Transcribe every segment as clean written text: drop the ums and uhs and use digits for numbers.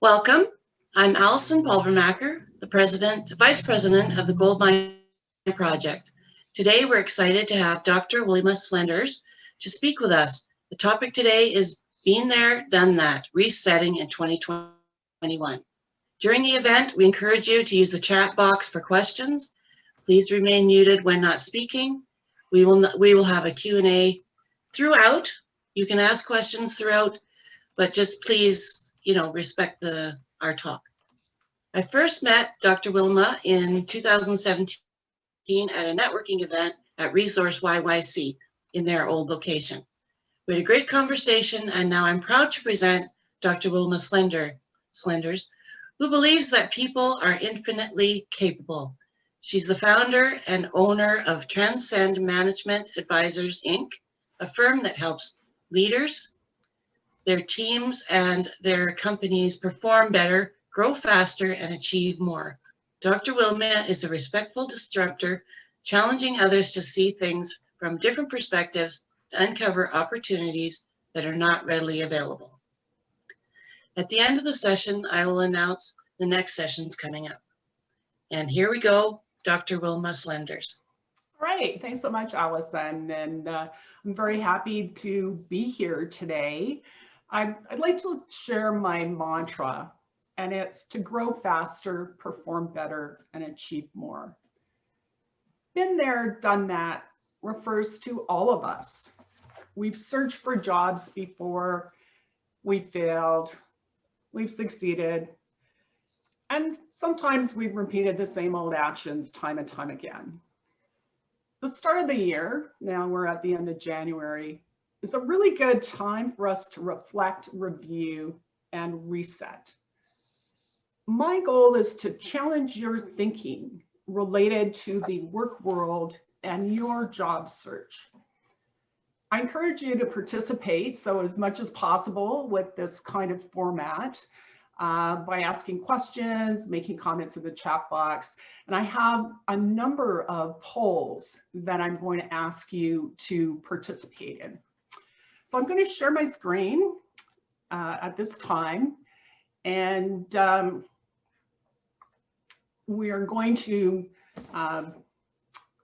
Welcome. I'm Allison Pulvermacher, the Vice President of the Goldmind project. Today, we're excited to have Dr. Wilma Slenders to speak with us. The topic today is Been There, Done That, Resetting in 2021. During the event, we encourage you to use the chat box for questions. Please remain muted when not speaking. We will have a Q&A throughout. You can ask questions throughout, but just please, respect our talk. I first met Dr. Wilma in 2017 at a networking event at Resource YYC in their old location. We had a great conversation, and now I'm proud to present Dr. Wilma Slenders, who believes that people are infinitely capable. She's the founder and owner of Transcend Management Advisors Inc, a firm that helps leaders, their teams, and their companies perform better, grow faster, and achieve more. Dr. Wilma is a respectful disruptor, challenging others to see things from different perspectives to uncover opportunities that are not readily available. At the end of the session, I will announce the next sessions coming up. And here we go, Dr. Wilma Slenders. All right, thanks so much, Allison. And I'm very happy to be here today. I'd like to share my mantra, and it's to grow faster, perform better, and achieve more. Been there, done that refers to all of us. We've searched for jobs before, we failed, we've succeeded, and sometimes we've repeated the same old actions time and time again. The start of the year, now we're at the end of January, is a really good time for us to reflect, review, and reset. My goal is to challenge your thinking related to the work world and your job search. I encourage you to participate, so as much as possible with this kind of format, by asking questions, making comments in the chat box. And I have a number of polls that I'm going to ask you to participate in. So I'm going to share my screen at this time, and we are going to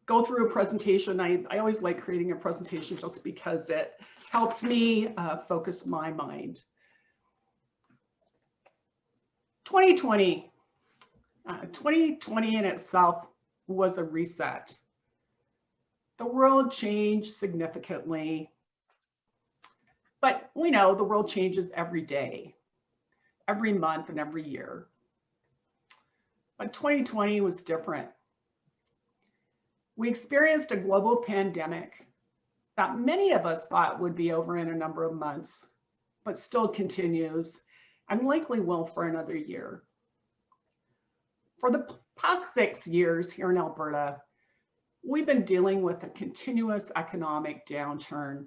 go through a presentation. I always like creating a presentation just because it helps me focus my mind. 2020 in itself was a reset. The world changed significantly, but we know the world changes every day, every month, and every year. But 2020 was different. We experienced a global pandemic that many of us thought would be over in a number of months, but still continues and likely will for another year. For the past 6 years here in Alberta, we've been dealing with a continuous economic downturn,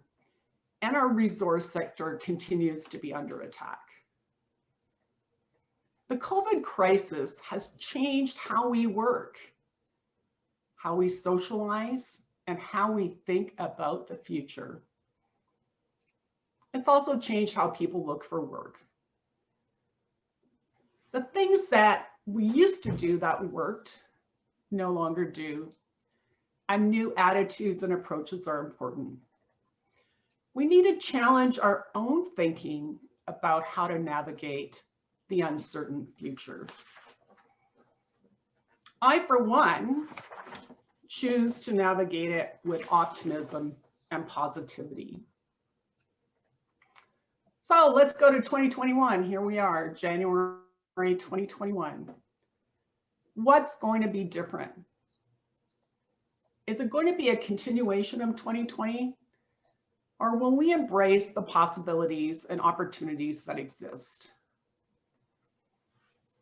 and our resource sector continues to be under attack. The COVID crisis has changed how we work, how we socialize, and how we think about the future. It's also changed how people look for work. The things that we used to do that worked no longer do, and new attitudes and approaches are important. We need to challenge our own thinking about how to navigate the uncertain future. I, for one, choose to navigate it with optimism and positivity. So let's go to 2021. Here we are, January 2021. What's going to be different? Is it going to be a continuation of 2020? Or will we embrace the possibilities and opportunities that exist?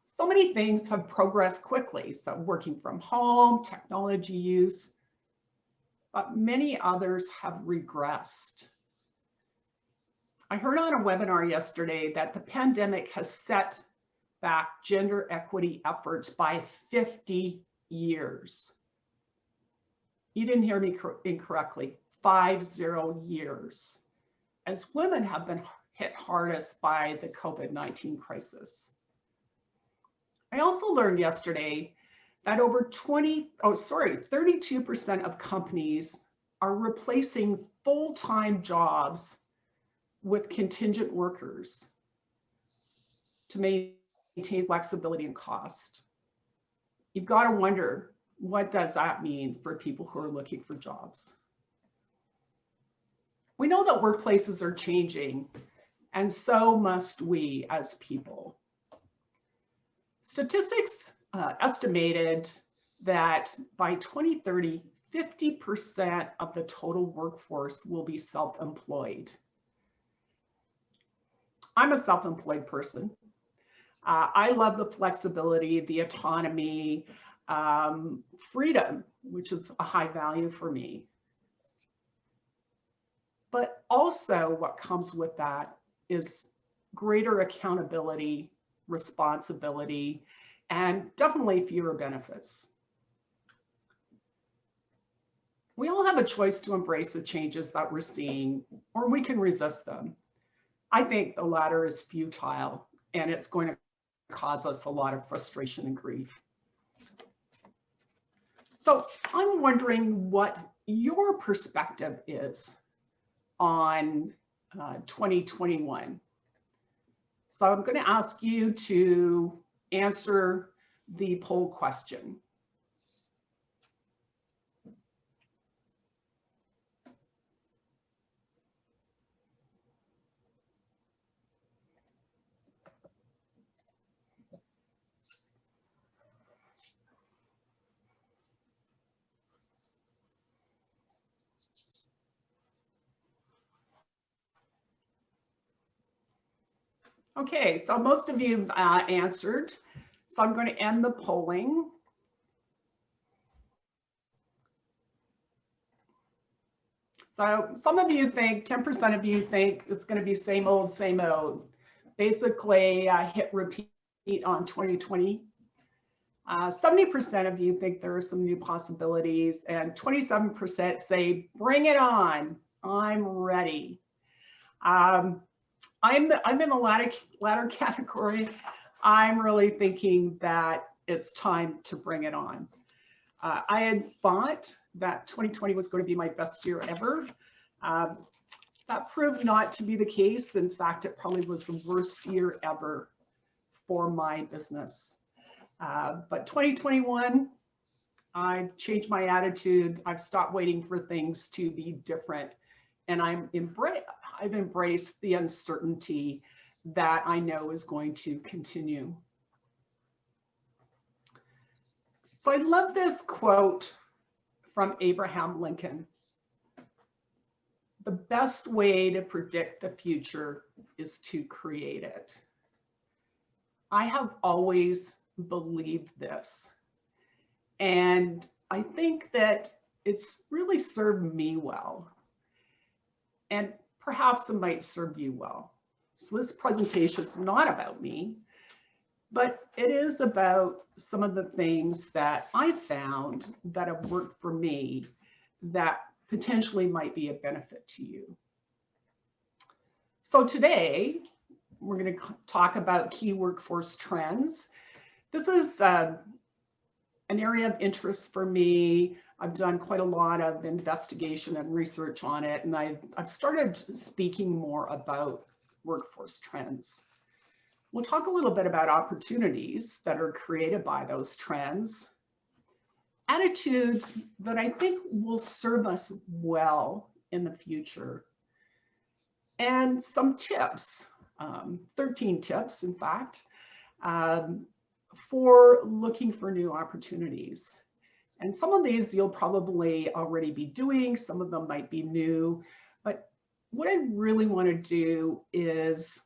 So many things have progressed quickly, so working from home, technology use, but many others have regressed. I heard on a webinar yesterday that the pandemic has set back gender equity efforts by 50 years. You didn't hear me incorrectly, 50 years, as women have been hit hardest by the COVID-19 crisis. I also learned yesterday that over 32% of companies are replacing full-time jobs with contingent workers to maintain flexibility and cost. You've got to wonder, what does that mean for people who are looking for jobs? We know that workplaces are changing, and so must we as people. Statistics estimated that by 2030, 50% of the total workforce will be self-employed. I'm a self-employed person. I love the flexibility, the autonomy, freedom, which is a high value for me. But also what comes with that is greater accountability, responsibility, and definitely fewer benefits. We all have a choice to embrace the changes that we're seeing, or we can resist them. I think the latter is futile, and it's going to cause us a lot of frustration and grief. So I'm wondering what your perspective is on 2021. So I'm going to ask you to answer the poll question. Okay, so most of you answered. So I'm going to end the polling. So some of you think, 10% of you think it's going to be same old, same old. Basically, hit repeat on 2020. 70% of you think there are some new possibilities, and 27% say, bring it on, I'm ready. I'm in the latter category. I'm really thinking that it's time to bring it on. I had thought that 2020 was going to be my best year ever. That proved not to be the case. In fact, it probably was the worst year ever for my business. But 2021, I've changed my attitude. I've stopped waiting for things to be different. And I've embraced the uncertainty that I know is going to continue. So I love this quote from Abraham Lincoln. The best way to predict the future is to create it. I have always believed this. And I think that it's really served me well. And perhaps it might serve you well. So this presentation is not about me, but it is about some of the things that I found that have worked for me that potentially might be a benefit to you. So today, we're going to talk about key workforce trends. This is an area of interest for me. I've done quite a lot of investigation and research on it, and I've started speaking more about workforce trends. We'll talk a little bit about opportunities that are created by those trends, attitudes that I think will serve us well in the future, and some tips, 13 tips, in fact, for looking for new opportunities. And some of these you'll probably already be doing, some of them might be new, but what I really want to do is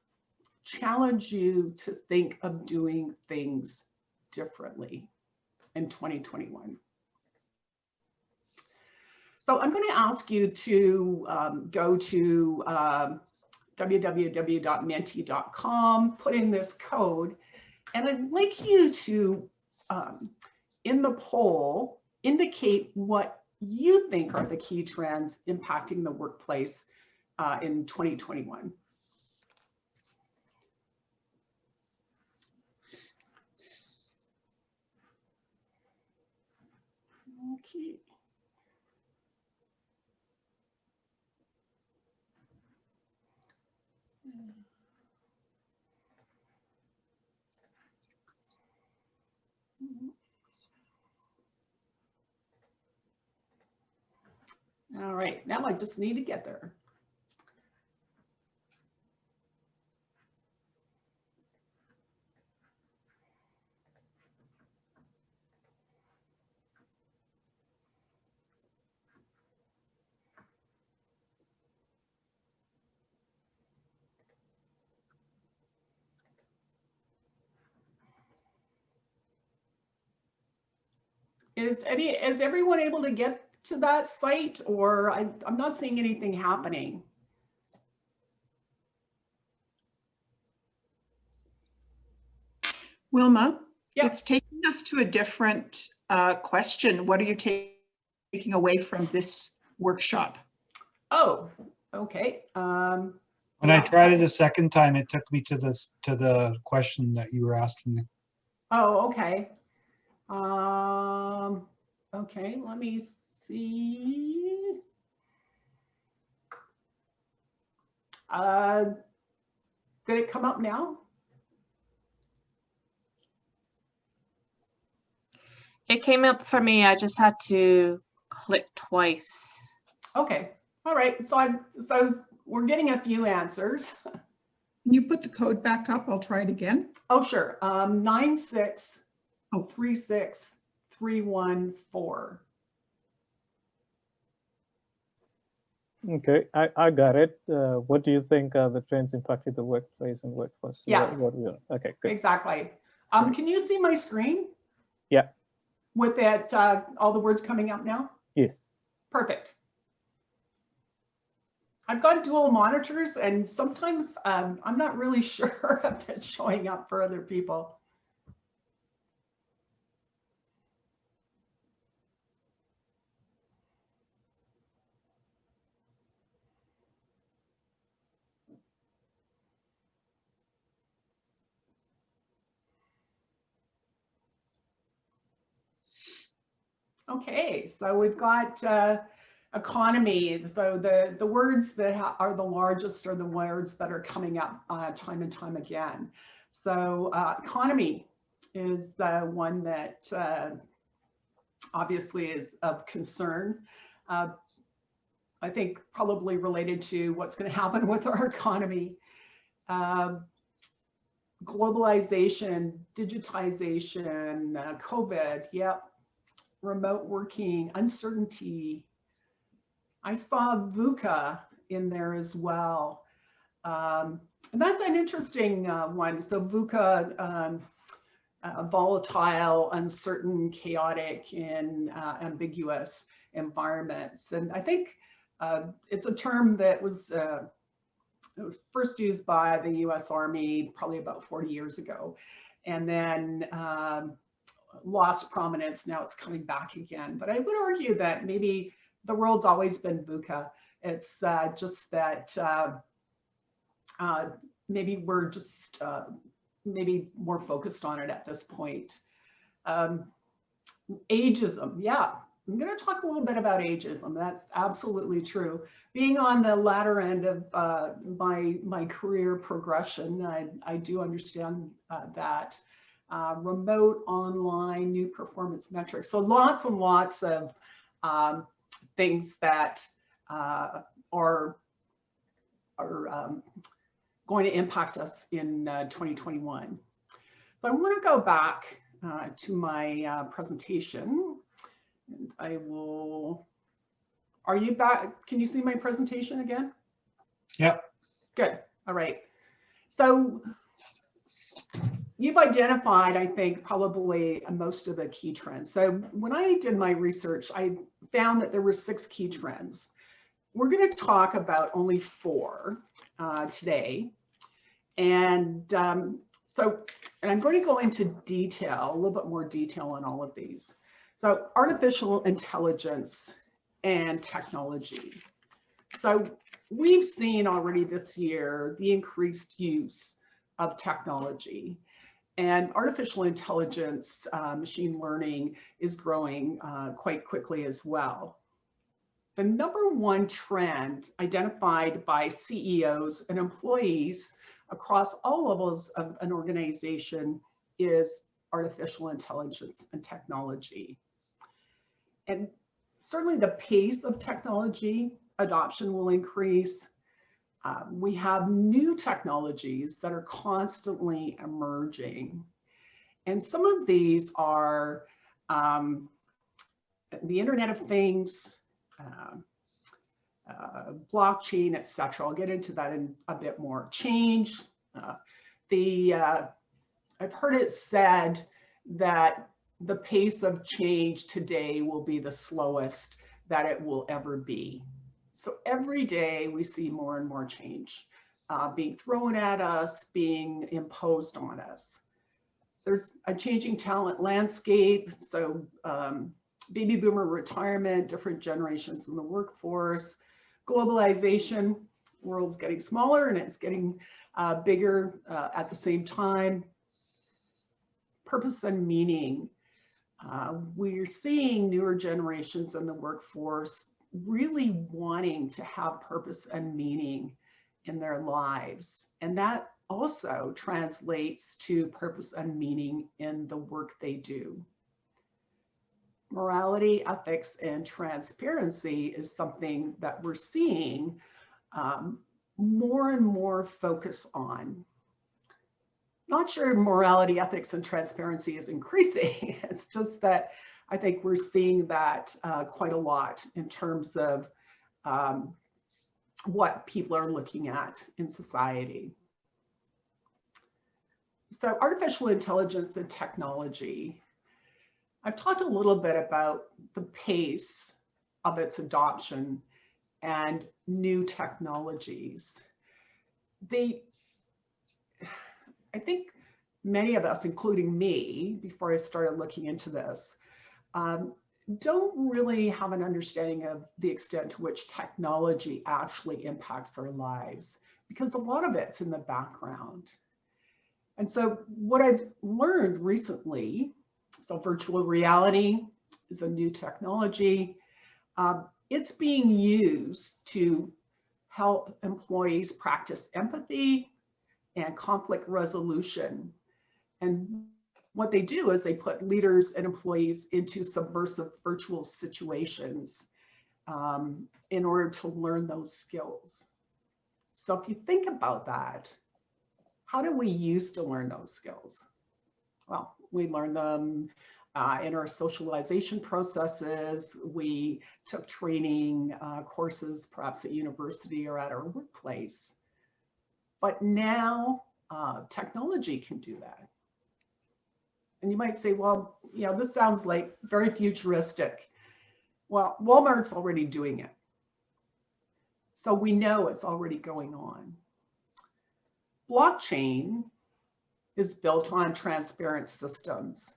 challenge you to think of doing things differently in 2021. So I'm going to ask you to go to www.menti.com, put in this code, and I'd like you to, in the poll, indicate what you think are the key trends impacting the workplace in 2021. Okay. All right, now I just need to get there. Is everyone able to get to that site, or I'm not seeing anything happening? Wilma, Yep. It's taking us to a different question. What are you taking away from this workshop? Oh, okay. When I tried it a second time, it took me to the question that you were asking. Oh, okay. Okay, let me see. Did it come up now? It came up for me. I just had to click twice. Okay, all right. So we're getting a few answers. Can you put the code back up? I'll try it again. Oh, sure. 9636314. Okay, I got it. What do you think the trends impacted the workplace and workforce? Yes. Okay, good. Exactly. Can you see my screen? Yeah. With that, all the words coming up now? Yes. Perfect. I've got dual monitors, and sometimes I'm not really sure if it's showing up for other people. Okay, so we've got economy. So the words that are the largest are the words that are coming up time and time again. So economy is one that obviously is of concern. I think probably related to what's going to happen with our economy. Globalization, digitization, COVID, yep. Remote working, uncertainty. I saw VUCA in there as well. And that's an interesting one. So VUCA, volatile, uncertain, chaotic, and ambiguous environments. And I think it's a term that was first used by the US Army probably about 40 years ago. And then lost prominence. Now it's coming back again. But I would argue that maybe the world's always been VUCA. It's just that maybe we're just maybe more focused on it at this point. Ageism, yeah. I'm going to talk a little bit about ageism. That's absolutely true. Being on the latter end of my career progression, I do understand that. Remote, online, new performance metrics. So lots and lots of things that are going to impact us in 2021. So I want to go back to my presentation. And I will, are you back? Can you see my presentation again? Yep. Good, all right. So you've identified, I think, probably most of the key trends. So when I did my research, I found that there were 6 key trends. We're going to talk about only 4 today. And and I'm going to go into detail, a little bit more detail on all of these. So artificial intelligence and technology. So we've seen already this year the increased use of technology. And artificial intelligence, machine learning is growing quite quickly as well. The number one trend identified by CEOs and employees across all levels of an organization is artificial intelligence and technology. And certainly the pace of technology adoption will increase. We have new technologies that are constantly emerging. And some of these are the Internet of Things, blockchain, et cetera. I'll get into that in a bit more. Change. I've heard it said that the pace of change today will be the slowest that it will ever be. So every day we see more and more change being thrown at us, being imposed on us. There's a changing talent landscape. So baby boomer retirement, different generations in the workforce, globalization, world's getting smaller and it's getting bigger at the same time. Purpose and meaning. We're seeing newer generations in the workforce really wanting to have purpose and meaning in their lives. And that also translates to purpose and meaning in the work they do. Morality, ethics, and transparency is something that we're seeing more and more focus on. Not sure morality, ethics, and transparency is increasing. It's just that I think we're seeing that quite a lot in terms of what people are looking at in society. So artificial intelligence and technology. I've talked a little bit about the pace of its adoption and new technologies. I think many of us, including me, before I started looking into this, don't really have an understanding of the extent to which technology actually impacts our lives, because a lot of it's in the background. And so what I've learned recently, so virtual reality is a new technology. It's being used to help employees practice empathy and conflict resolution. And what they do is they put leaders and employees into subversive virtual situations in order to learn those skills. So if you think about that, how do we used to learn those skills? Well, we learn them in our socialization processes. We took training courses, perhaps at university or at our workplace. But now technology can do that. And you might say, well, this sounds like very futuristic. Well, Walmart's already doing it. So we know it's already going on. Blockchain is built on transparent systems.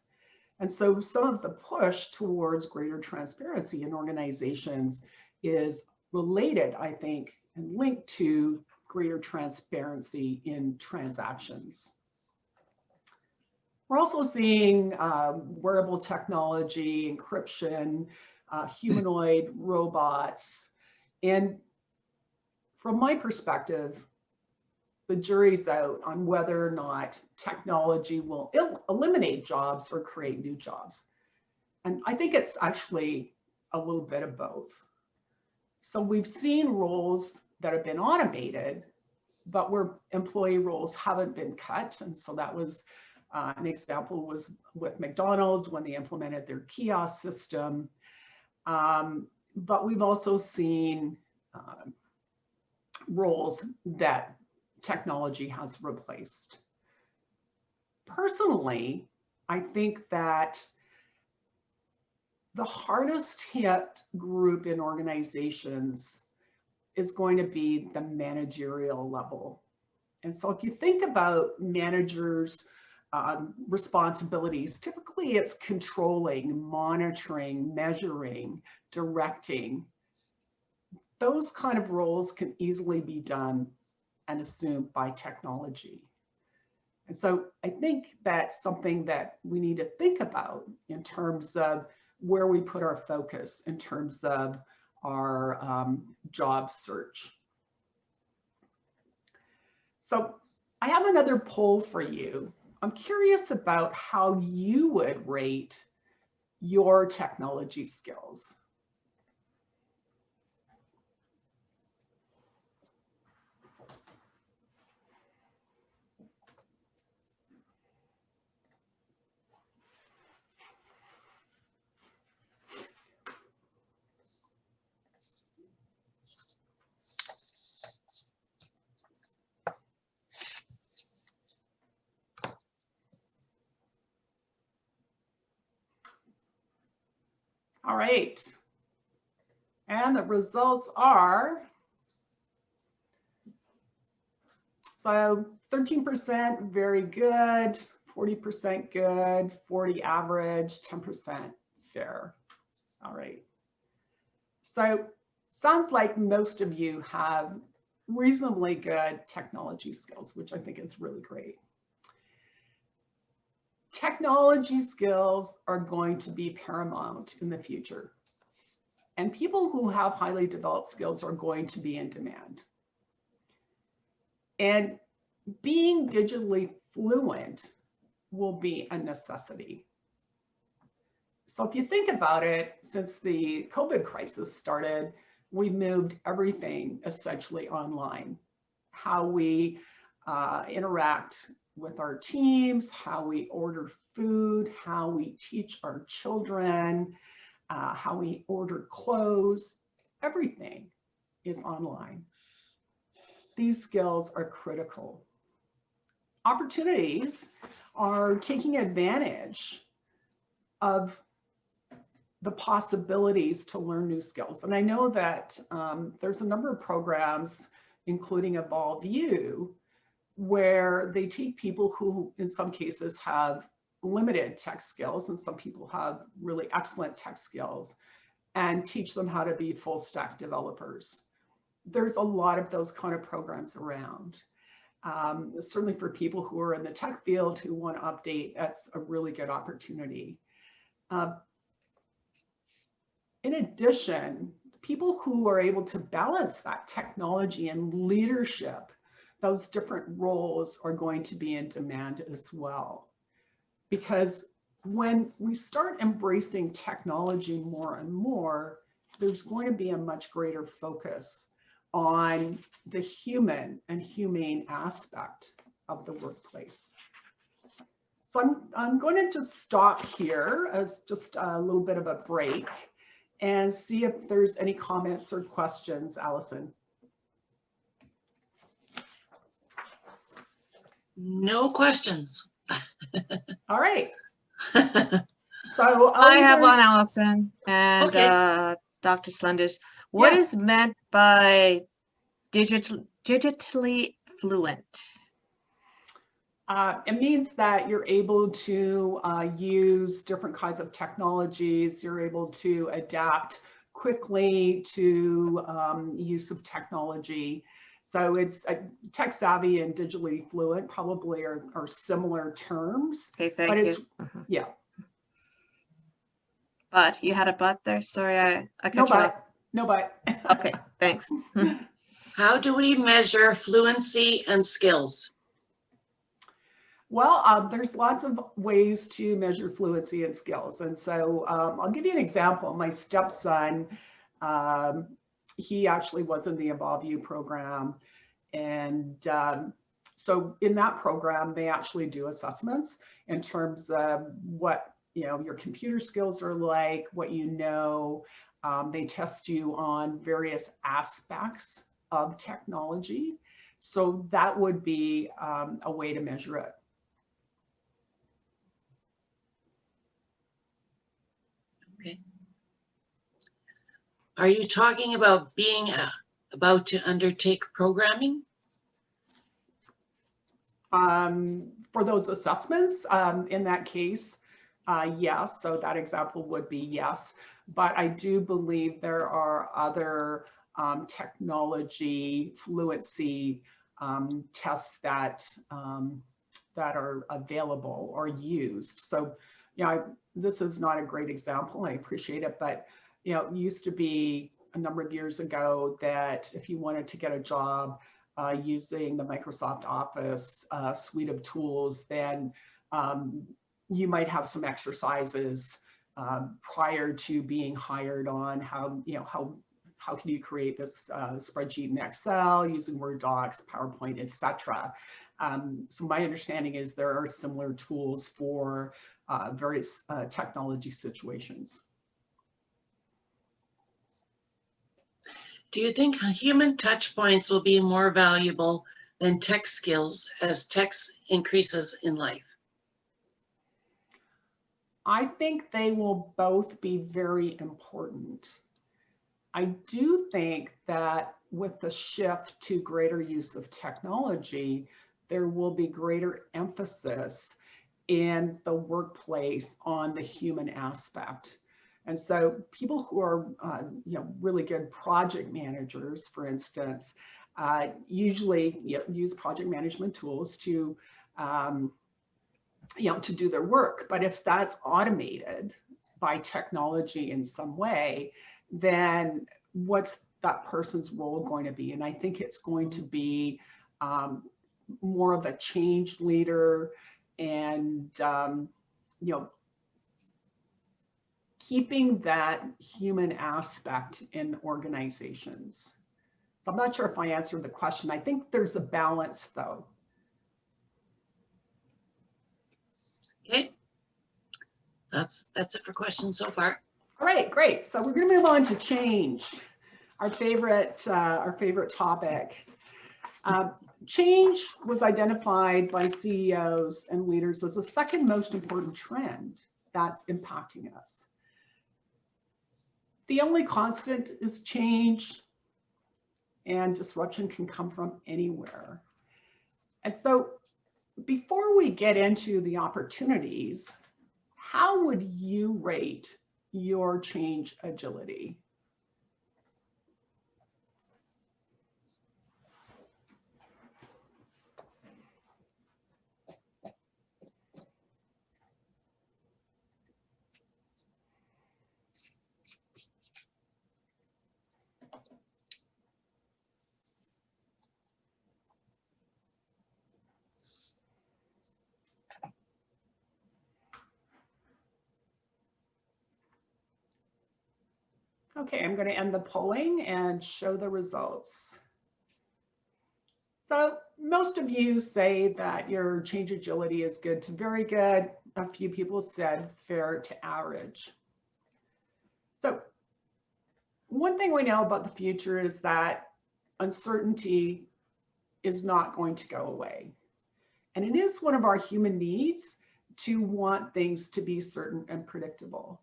And so some of the push towards greater transparency in organizations is related, I think, and linked to greater transparency in transactions. We're also seeing wearable technology, encryption, humanoid robots. And from my perspective, the jury's out on whether or not technology will eliminate jobs or create new jobs. And I think it's actually a little bit of both. So we've seen roles that have been automated, but where employee roles haven't been cut. And so that was an example was with McDonald's when they implemented their kiosk system. But we've also seen roles that technology has replaced. Personally, I think that the hardest hit group in organizations is going to be the managerial level. And so if you think about managers' responsibilities, typically it's controlling, monitoring, measuring, directing. Those kind of roles can easily be done and assumed by technology. And so I think that's something that we need to think about in terms of where we put our focus in terms of our job search. So I have another poll for you. I'm curious about how you would rate your technology skills. All right. And the results are, so 13% very good, 40% good, 40 average, 10% fair. All right. So sounds like most of you have reasonably good technology skills, which I think is really great. Technology skills are going to be paramount in the future. And people who have highly developed skills are going to be in demand. And being digitally fluent will be a necessity. So if you think about it, since the COVID crisis started, we moved everything essentially online. How we interact with our teams, how we order food, how we teach our children, how we order clothes, everything is online. These skills are critical. Opportunities are taking advantage of the possibilities to learn new skills. And I know that there's a number of programs, including Evolve U, where they take people who in some cases have limited tech skills and some people have really excellent tech skills and teach them how to be full stack developers. There's a lot of those kind of programs around. Certainly for people who are in the tech field who want to update, that's a really good opportunity. In addition, people who are able to balance that technology and leadership, those different roles are going to be in demand as well. Because when we start embracing technology more and more, there's going to be a much greater focus on the human and humane aspect of the workplace. So I'm going to just stop here as just a little bit of a break and see if there's any comments or questions, Allison. No questions. All right. So I have one, Allison, and Okay. Dr. Slenders. What Yes. is meant by digitally fluent? It means that you're able to use different kinds of technologies. You're able to adapt quickly to use of technology. So it's tech savvy and digitally fluent probably are similar terms. Okay, thank But you. it's, yeah. But you had a but there. Sorry, I No cut you off. but. No but. Okay, thanks. How do we measure fluency and skills? Well, there's lots of ways to measure fluency and skills. And so I'll give you an example. My stepson, he actually was in the Evolve U program. And so in that program, they actually do assessments in terms of what, you know, your computer skills are like, what you know. They test you on various aspects of technology. So that would be a way to measure it. Okay. Are you talking about being about to undertake programming? For those assessments, in that case, yes. So that example would be yes. But I do believe there are other technology fluency tests that that are available or used. So, this is not a great example. I appreciate it, but it used to be a number of years ago that if you wanted to get a job using the Microsoft Office suite of tools, then you might have some exercises prior to being hired on how can you create this spreadsheet in Excel using Word docs, PowerPoint, etc. So my understanding is there are similar tools for various technology situations. Do you think human touch points will be more valuable than tech skills as tech increases in life? I think they will both be very important. I do think that with the shift to greater use of technology, there will be greater emphasis in the workplace on the human aspect. And so people who are really good project managers, for instance, usually use project management tools to to do their work. But if that's automated by technology in some way, then what's that person's role going to be? And I think it's going to be more of a change leader and keeping that human aspect in organizations. So I'm not sure if I answered the question. I think there's a balance though. Okay, that's it for questions so far. All right, great. So we're going to move on to change, our favorite topic. Change was identified by CEOs and leaders as the second most important trend that's impacting us. The only constant is change, and disruption can come from anywhere. And so before we get into the opportunities, how would you rate your change agility? Okay, I'm going to end the polling and show the results. So most of you say that your change agility is good to very good. A few people said fair to average. So one thing we know about the future is that uncertainty is not going to go away. And it is one of our human needs to want things to be certain and predictable.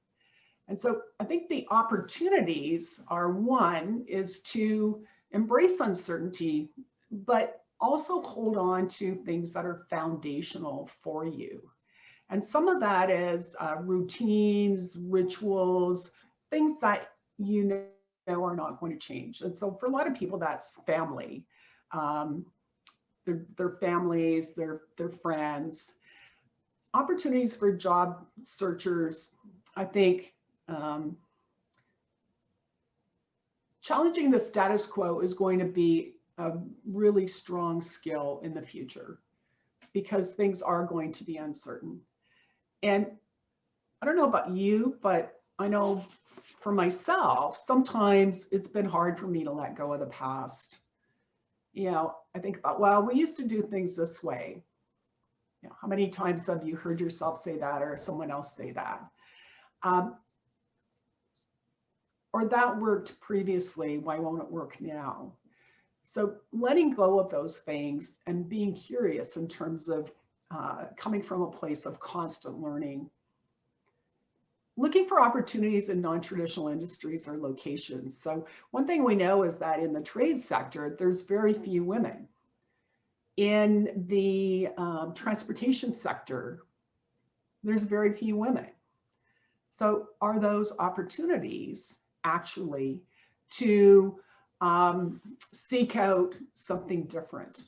And so I think the opportunities are, one is to embrace uncertainty, but also hold on to things that are foundational for you. And some of that is routines, rituals, things that you know are not going to change. And so for a lot of people, that's family, their families, their friends. Opportunities for job searchers, I think, challenging the status quo is going to be a really strong skill in the future because things are going to be uncertain. And I don't know about you, but I know for myself, sometimes it's been hard for me to let go of the past. I think about, well, we used to do things this way. How many times have you heard yourself say that or someone else say that? Or that worked previously, why won't it work now? So letting go of those things and being curious in terms of coming from a place of constant learning. Looking for opportunities in non-traditional industries or locations. So one thing we know is that in the trade sector, there's very few women. In the transportation sector, there's very few women. So are those opportunities actually to seek out something different?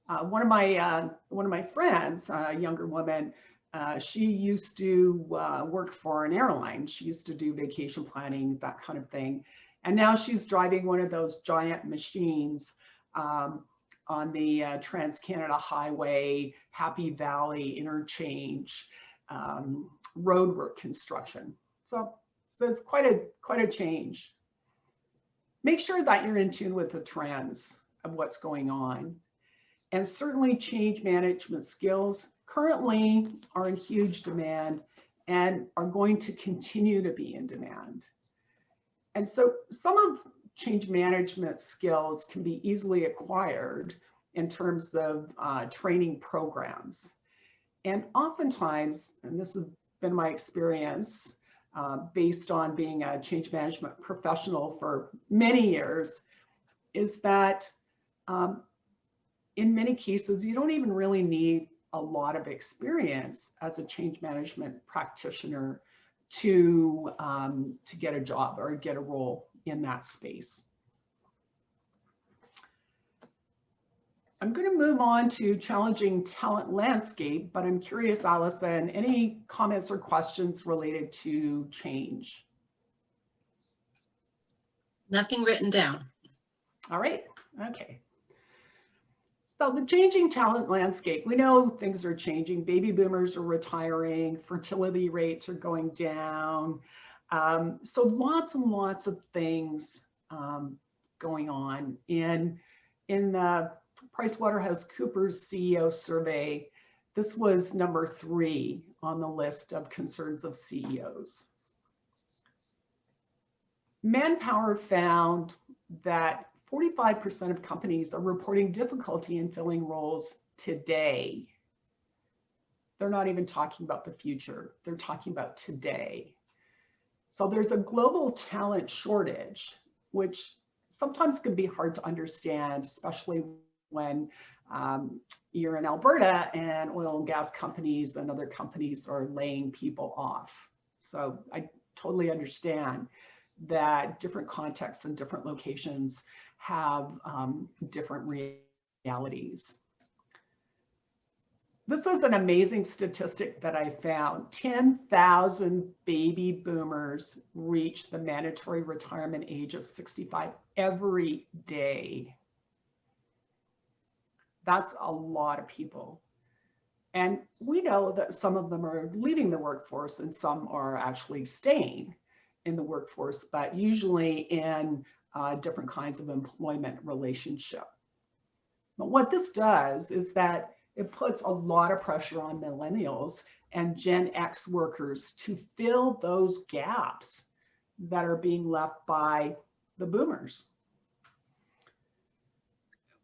One of my friends, a younger woman, she used to work for an airline. She used to do vacation planning, that kind of thing. And now she's driving one of those giant machines on the Trans-Canada Highway, Happy Valley interchange, roadwork construction. So it's quite a change. Make sure that you're in tune with the trends of what's going on. And certainly change management skills currently are in huge demand and are going to continue to be in demand. And so some of change management skills can be easily acquired in terms of training programs. And oftentimes, and this has been my experience based on being a change management professional for many years, is that in many cases, you don't even really need a lot of experience as a change management practitioner to get a job or get a role in that space. I'm going to move on to challenging talent landscape, but I'm curious, Allison, any comments or questions related to change? Nothing written down. All right, okay. So the changing talent landscape, we know things are changing. Baby boomers are retiring, fertility rates are going down. So lots and lots of things going on. In the PricewaterhouseCoopers CEO survey, this was number 3 on the list of concerns of CEOs. Manpower found that 45% of companies are reporting difficulty in filling roles today. They're not even talking about the future. They're talking about today. So there's a global talent shortage, which sometimes can be hard to understand, especially when you're in Alberta and oil and gas companies and other companies are laying people off. So I totally understand that different contexts and different locations have different realities. This is an amazing statistic that I found. 10,000 baby boomers reach the mandatory retirement age of 65 every day. That's a lot of people. And we know that some of them are leaving the workforce and some are actually staying in the workforce, but usually in different kinds of employment relationship. But what this does is that it puts a lot of pressure on millennials and Gen X workers to fill those gaps that are being left by the boomers.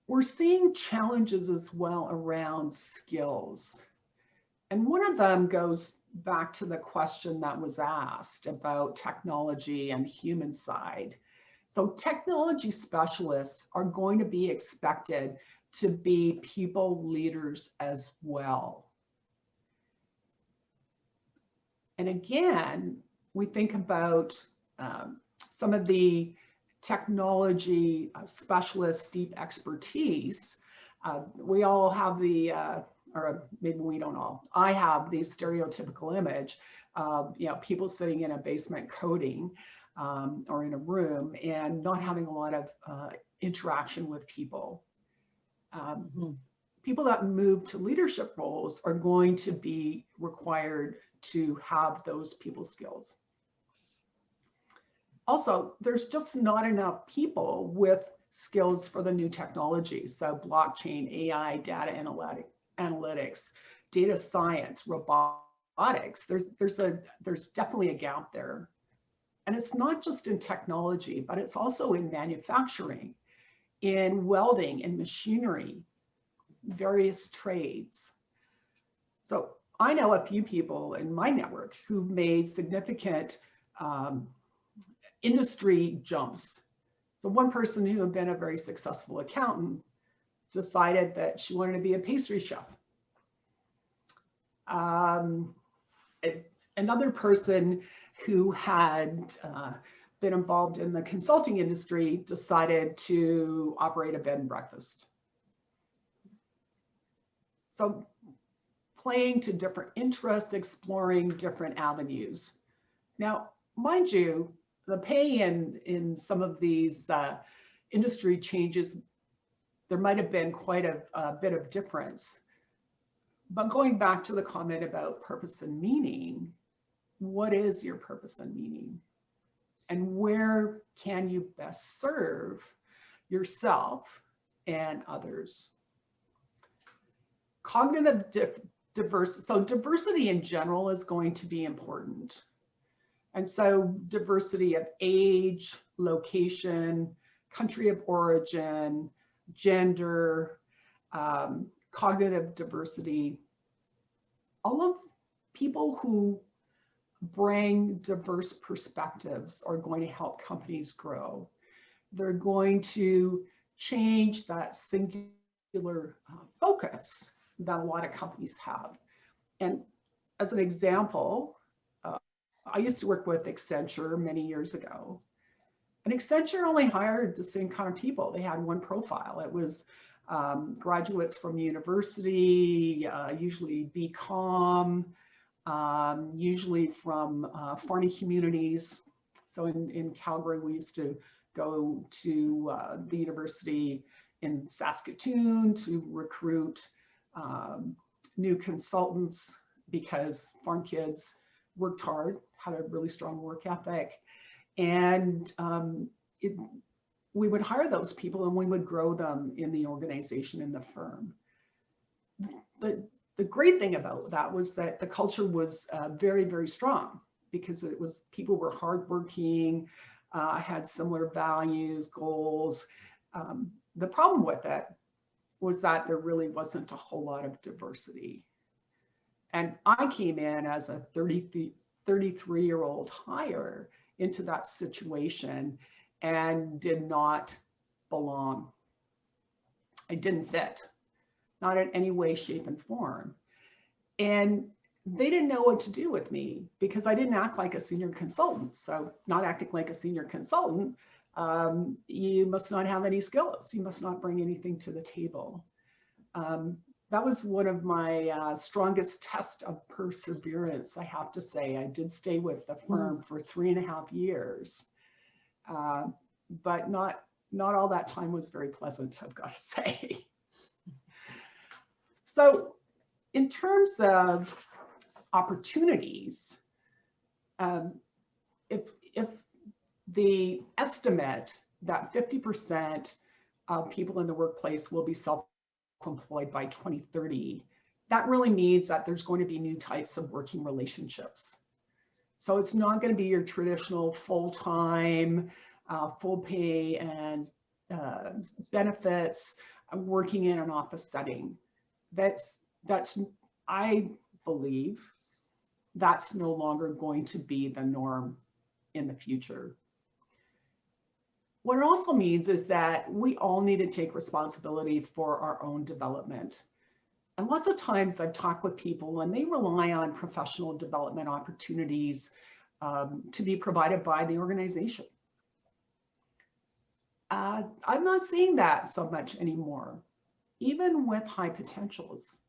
We're seeing challenges as well around skills. And one of them goes back to the question that was asked about technology and human side. So technology specialists are going to be expected to be people leaders as well. And again, we think about some of the technology specialists' deep expertise. We all have the, or maybe we don't all, I have the stereotypical image of people sitting in a basement coding or in a room and not having a lot of interaction with people. People that move to leadership roles are going to be required to have those people skills. Also, there's just not enough people with skills for the new technologies. So blockchain, AI, data analytics, data science, robotics, there's definitely a gap there. And it's not just in technology, but it's also in manufacturing, in welding and machinery, various trades. So I know a few people in my network who've made significant industry jumps. So one person who had been a very successful accountant decided that she wanted to be a pastry chef. Another person who had been involved in the consulting industry decided to operate a bed and breakfast. So playing to different interests, exploring different avenues. Now, mind you, the pay in some of these industry changes, there might have been quite a bit of difference. But going back to the comment about purpose and meaning, what is your purpose and meaning? And where can you best serve yourself and others? Cognitive diversity. So diversity in general is going to be important. And so diversity of age, location, country of origin, gender, cognitive diversity, all of people who bring diverse perspectives are going to help companies grow. They're going to change that singular focus that a lot of companies have. And as an example, I used to work with Accenture many years ago. And Accenture only hired the same kind of people. They had one profile. It was graduates from university, usually BCom, usually from farming communities. So in Calgary, we used to go to the university in Saskatoon to recruit new consultants because farm kids worked hard, had a really strong work ethic. And we would hire those people and we would grow them in the organization, in the firm. The great thing about that was that the culture was very, very strong because it was, people were hardworking, had similar values, goals. The problem with it was that there really wasn't a whole lot of diversity. And I came in as a 33-year-old hire into that situation and did not belong. I didn't fit, not in any way, shape, and form. And they didn't know what to do with me because I didn't act like a senior consultant. So not acting like a senior consultant, you must not have any skills. You must not bring anything to the table. That was one of my strongest tests of perseverance, I have to say. I did stay with the firm for 3.5 years, but not all that time was very pleasant, I've got to say. So in terms of opportunities, if the estimate that 50% of people in the workplace will be self-employed by 2030, that really means that there's going to be new types of working relationships. So it's not going to be your traditional full-time, full pay and benefits working in an office setting. That's I believe that's no longer going to be the norm in the future. What it also means is that we all need to take responsibility for our own development. And lots of times I've talked with people and they rely on professional development opportunities to be provided by the organization. I'm not seeing that so much anymore, even with high potentials.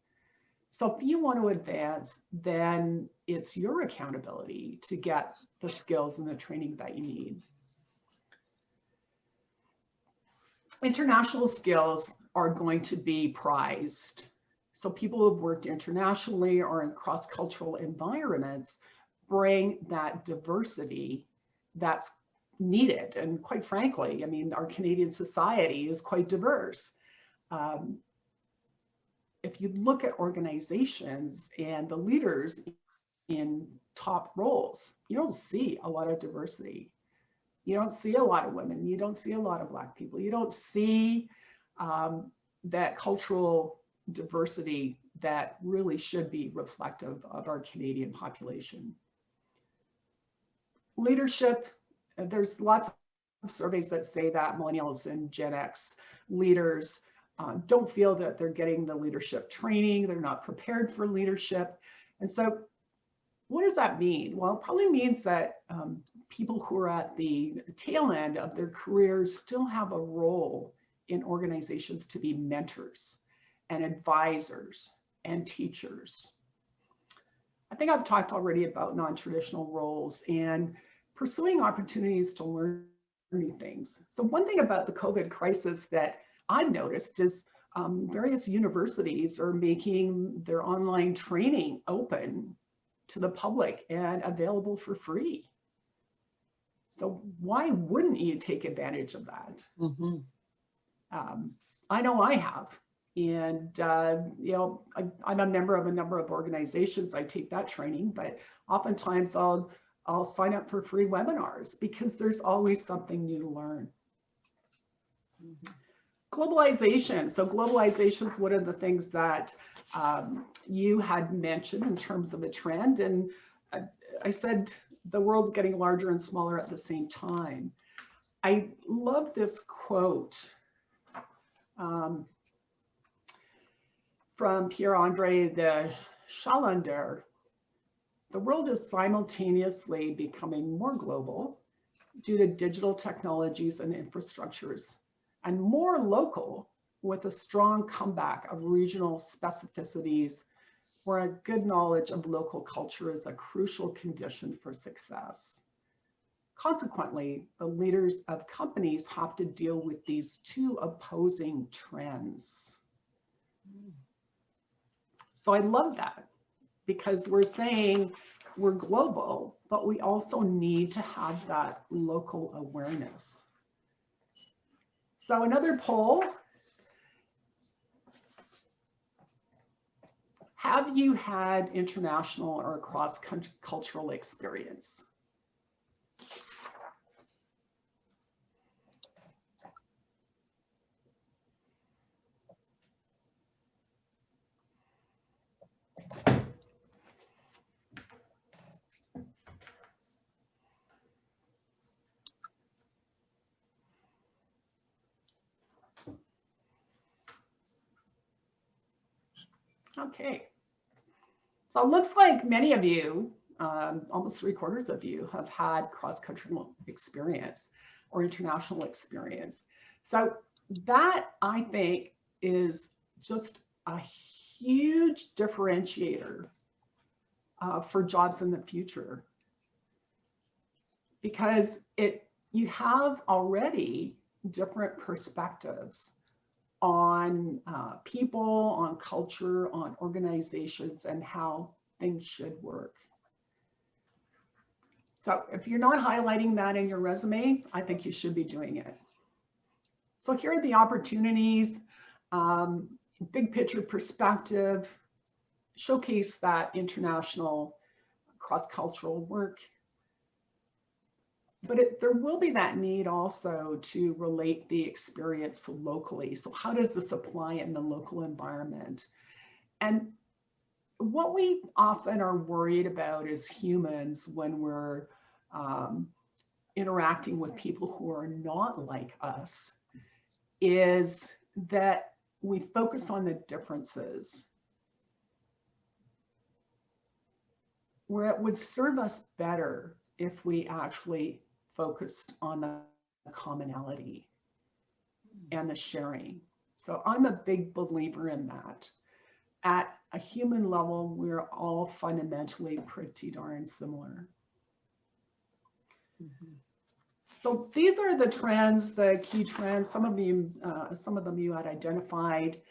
So if you want to advance, then it's your accountability to get the skills and the training that you need. International skills are going to be prized. So people who have worked internationally or in cross-cultural environments bring that diversity that's needed. And quite frankly, I mean, our Canadian society is quite diverse. If you look at organizations and the leaders in top roles, you don't see a lot of diversity. You don't see a lot of women. You don't see a lot of Black people. You don't see that cultural diversity that really should be reflective of our Canadian population. Leadership, there's lots of surveys that say that millennials and Gen X leaders don't feel that they're getting the leadership training. They're not prepared for leadership. And so what does that mean? Well, it probably means that people who are at the tail end of their careers still have a role in organizations to be mentors and advisors and teachers. I think I've talked already about non-traditional roles and pursuing opportunities to learn new things. So one thing about the COVID crisis that I've noticed is various universities are making their online training open to the public and available for free. So why wouldn't you take advantage of that? Mm-hmm. I know I have. And, you know, I'm a member of a number of organizations. I take that training, but oftentimes I'll sign up for free webinars because there's always something new to learn. Mm-hmm. Globalization. So globalization is one of the things that you had mentioned in terms of a trend. And I said the world's getting larger and smaller at the same time. I love this quote from Pierre-André de Chalendar. The world is simultaneously becoming more global due to digital technologies and infrastructures, and more local with a strong comeback of regional specificities where a good knowledge of local culture is a crucial condition for success. Consequently, the leaders of companies have to deal with these two opposing trends. So I love that because we're saying we're global, but we also need to have that local awareness. So another poll. Have you had international or cross-cultural experience? Okay. So it looks like many of you, almost 3/4 of you, have had cross-cultural experience or international experience. So that, I think, is just a huge differentiator for jobs in the future, because you have already different perspectives on people, on culture, on organizations, and how things should work. So if you're not highlighting that in your resume, I think you should be doing it. So here are the opportunities, big picture perspective, showcase that international cross-cultural work. But there will be that need also to relate the experience locally. So how does this apply in the local environment? And what we often are worried about as humans when we're interacting with people who are not like us is that we focus on the differences, where it would serve us better if we actually focused on the commonality and the sharing. So I'm a big believer in that. At a human level, we're all fundamentally pretty darn similar. Mm-hmm. So these are the trends, the key trends. Some of them you had identified.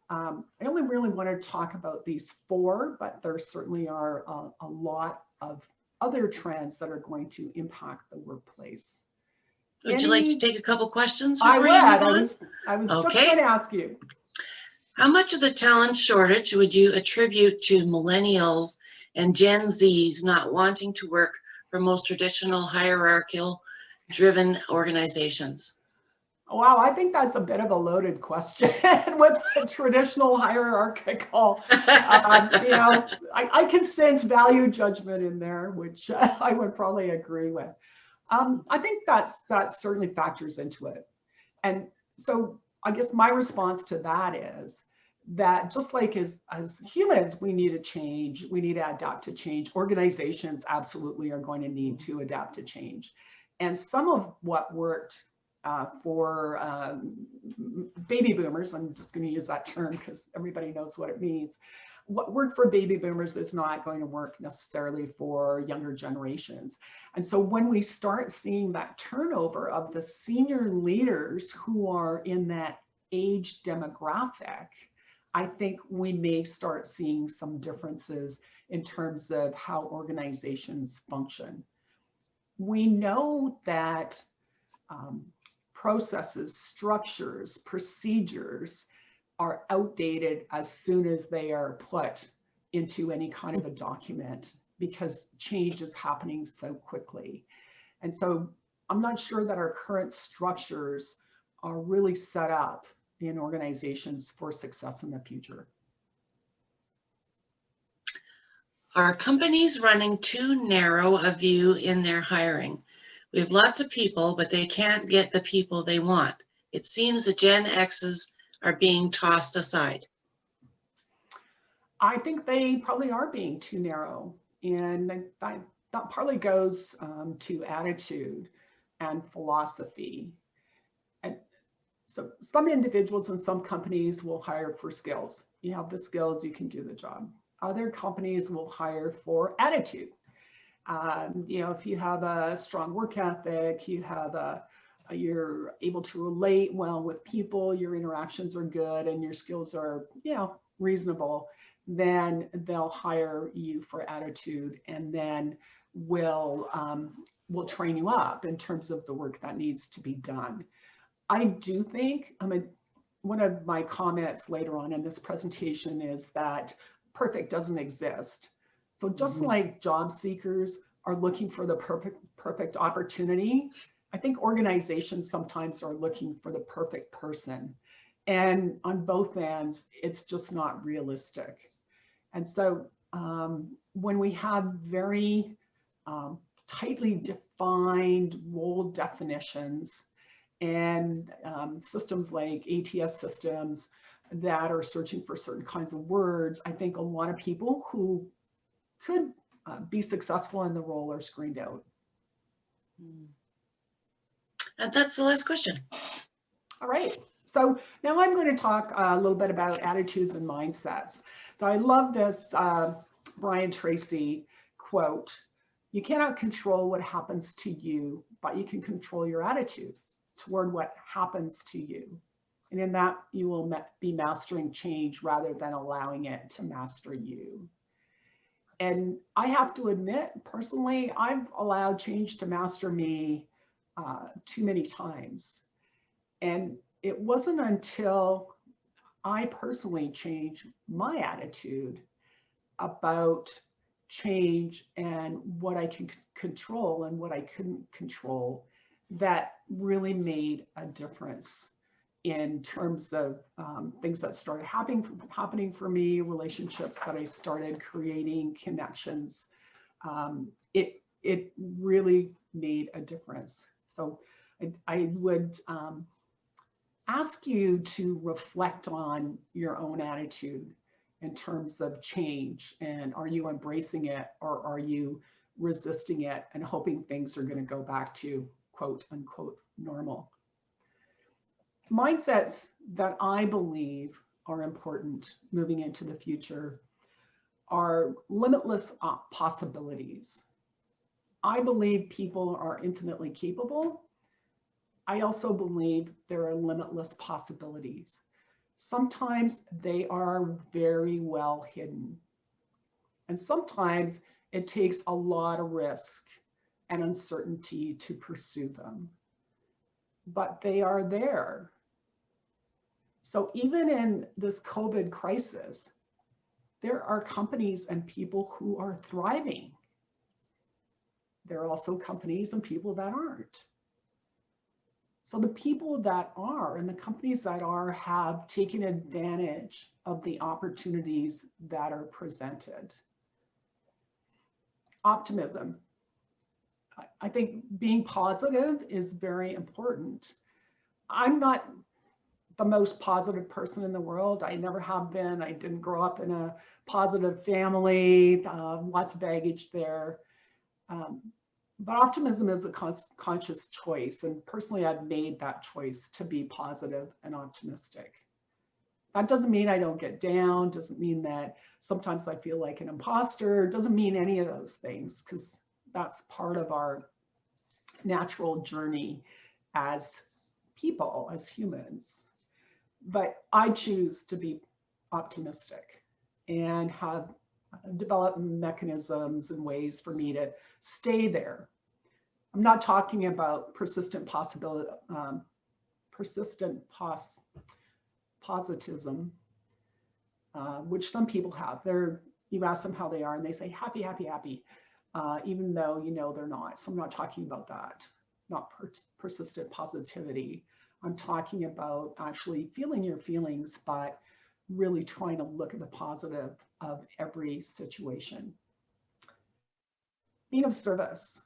I only really want to talk about these 4, but there certainly are a lot of other trends that are going to impact the workplace. Would you like to take a couple questions? I before would. you move on? I was Okay. just going to ask you. How much of the talent shortage would you attribute to millennials and Gen Zs not wanting to work for most traditional hierarchical driven organizations? Wow, I think that's a bit of a loaded question with the traditional hierarchical. You know, I can sense value judgment in there, which I would probably agree with. I think that certainly factors into it. And so I guess my response to that is that just like as humans, we need to change, we need to adapt to change. Organizations absolutely are going to need to adapt to change. And some of what worked for baby boomers, I'm just going to use that term because everybody knows what it means. what worked for baby boomers is not going to work necessarily for younger generations. And so when we start seeing that turnover of the senior leaders who are in that age demographic, I think we may start seeing some differences in terms of how organizations function. We know that processes, structures, procedures are outdated as soon as they are put into any kind of a document because change is happening so quickly. And so I'm not sure that our current structures are really set up in organizations for success in the future. Are companies running too narrow a view in their hiring? We have lots of people, but they can't get the people they want. It seems the Gen X's are being tossed aside. I think they probably are being too narrow. And that partly goes to attitude and philosophy. And so some individuals and some companies will hire for skills. You have the skills, you can do the job. Other companies will hire for attitude. If you have a strong work ethic, you're able to relate well with people, your interactions are good, and your skills are, reasonable, then they'll hire you for attitude, and then will train you up in terms of the work that needs to be done. I do think, one of my comments later on in this presentation is that perfect doesn't exist. So just like job seekers are looking for the perfect opportunity, I think organizations sometimes are looking for the perfect person. And on both ends, it's just not realistic. And so when we have very tightly defined role definitions and systems like ATS systems that are searching for certain kinds of words, I think a lot of people who could be successful in the role are screened out. And that's the last question. All right. So now I'm going to talk a little bit about attitudes and mindsets. So I love this Brian Tracy quote: "You cannot control what happens to you, but you can control your attitude toward what happens to you. And in that, you will be mastering change rather than allowing it to master you." And I have to admit, personally, I've allowed change to master me too many times. And it wasn't until I personally changed my attitude about change and what I can control and what I couldn't control that really made a difference in terms of things that started happening for me, relationships that I started creating, connections. It really made a difference. So I would ask you to reflect on your own attitude in terms of change, and are you embracing it or are you resisting it and hoping things are going to go back to quote unquote normal. Mindsets that I believe are important moving into the future are limitless possibilities. I believe people are infinitely capable. I also believe there are limitless possibilities. Sometimes they are very well hidden. And sometimes it takes a lot of risk and uncertainty to pursue them. But they are there. So even in this COVID crisis, there are companies and people who are thriving. There are also companies and people that aren't. So the people that are and the companies that are have taken advantage of the opportunities that are presented. Optimism. I think being positive is very important. I'm not the most positive person in the world. I never have been. I didn't grow up in a positive family, lots of baggage there. But optimism is a conscious choice. And personally, I've made that choice to be positive and optimistic. That doesn't mean I don't get down, doesn't mean that sometimes I feel like an imposter, doesn't mean any of those things, because that's part of our natural journey as people, as humans. But I choose to be optimistic and have developed mechanisms and ways for me to stay there. I'm not talking about persistent positivism, which some people have. You ask them how they are and they say happy, happy, happy, even though you know they're not. So I'm not talking about that, not persistent positivity. I'm talking about actually feeling your feelings, but really trying to look at the positive of every situation. Being of service.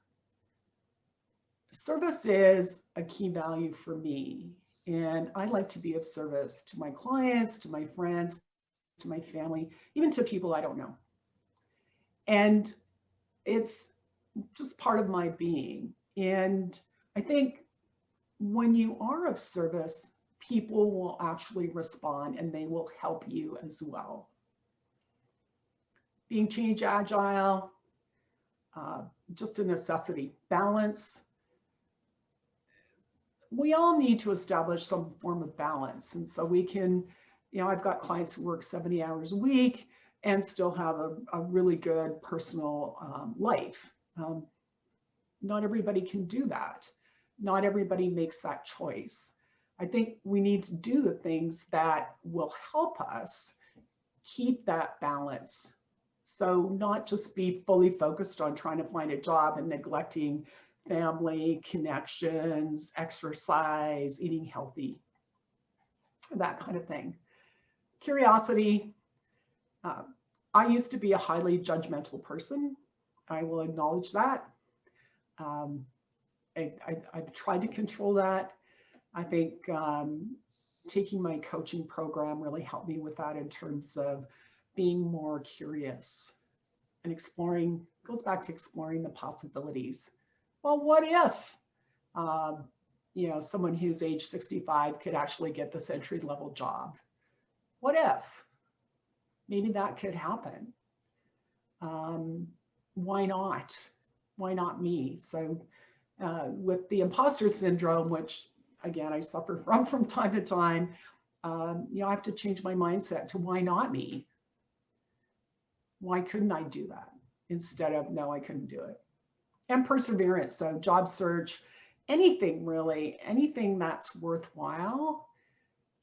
Service is a key value for me. And I like to be of service to my clients, to my friends, to my family, even to people I don't know. And it's just part of my being. And I think when you are of service, people will actually respond and they will help you as well. Being change agile, just a necessity. Balance. We all need to establish some form of balance. And so we can, I've got clients who work 70 hours a week and still have a really good personal life. Not everybody can do that. Not everybody makes that choice. I think we need to do the things that will help us keep that balance. So not just be fully focused on trying to find a job and neglecting family, connections, exercise, eating healthy, that kind of thing. Curiosity. I used to be a highly judgmental person. I will acknowledge that. I've tried to control that. I think taking my coaching program really helped me with that in terms of being more curious and exploring, goes back to exploring the possibilities. Well, what if, someone who's age 65 could actually get this entry-level job? What if? Maybe that could happen. Why not? Why not me? So with the imposter syndrome, which again, I suffer from time to time, I have to change my mindset to why not me? Why couldn't I do that? Instead of, no, I couldn't do it. And perseverance, so job search, anything really, anything that's worthwhile,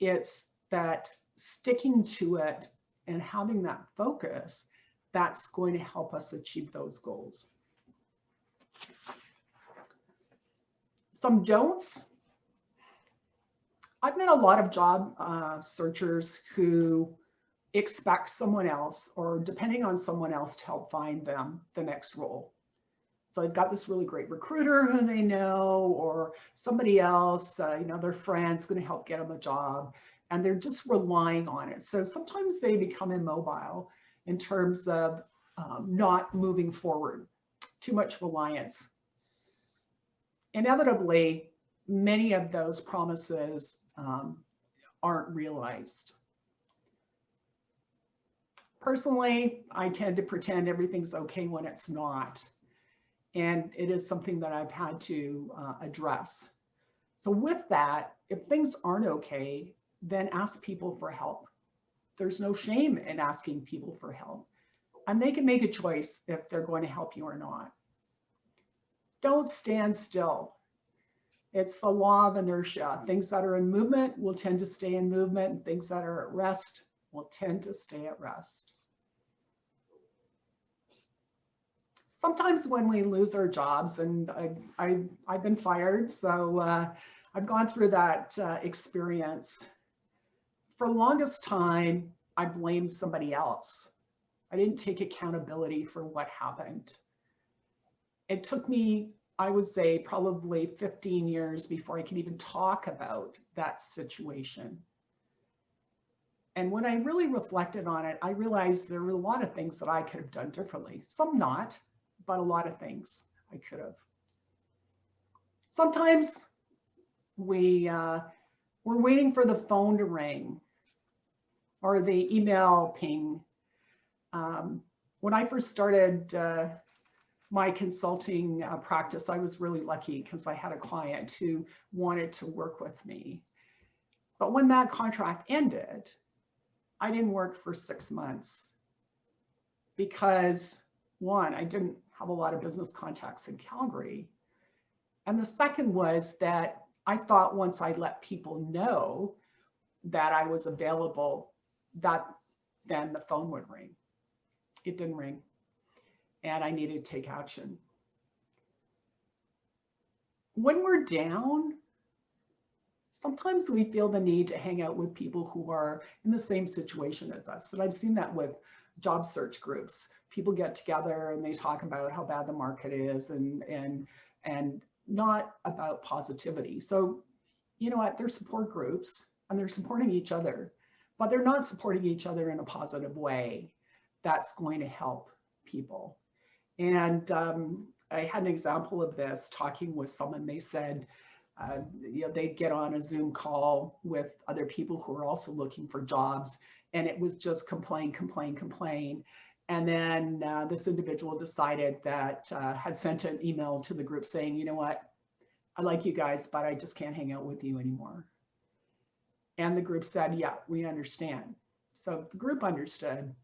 it's that sticking to it and having that focus that's going to help us achieve those goals. Some don'ts. I've met a lot of job searchers who expect someone else, or depending on someone else, to help find them the next role. So they've got this really great recruiter who they know, or somebody else, their friend's going to help get them a job, and they're just relying on it. So sometimes they become immobile in terms of not moving forward, too much reliance. Inevitably, many of those promises aren't realized. Personally, I tend to pretend everything's okay when it's not. And it is something that I've had to address. So with that, if things aren't okay, then ask people for help. There's no shame in asking people for help. And they can make a choice if they're going to help you or not. Don't stand still. It's the law of inertia. Things that are in movement will tend to stay in movement, and things that are at rest will tend to stay at rest. Sometimes when we lose our jobs, and I've been fired, so I've gone through that experience. For the longest time, I blamed somebody else. I didn't take accountability for what happened. It took me, I would say, probably 15 years before I could even talk about that situation. And when I really reflected on it, I realized there were a lot of things that I could have done differently. Some not, but a lot of things I could have. Sometimes we're waiting for the phone to ring. or the email ping. When I first started my consulting practice, I was really lucky because I had a client who wanted to work with me. But when that contract ended, I didn't work for 6 months because, one, I didn't have a lot of business contacts in Calgary. And the second was that I thought once I let people know that I was available, that then the phone would ring. It didn't ring, and I needed to take action. When we're down, sometimes we feel the need to hang out with people who are in the same situation as us. And I've seen that with job search groups. People get together and they talk about how bad the market is and not about positivity. So, you know what, they're support groups and they're supporting each other, but they're not supporting each other in a positive way that's going to help people. And I had an example of this talking with someone. They said, you know, they'd get on a Zoom call with other people who are also looking for jobs, and it was just complain. And then this individual decided that had sent an email to the group saying, you know what, I like you guys, but I just can't hang out with you anymore. And the group said, yeah, we understand. So the group understood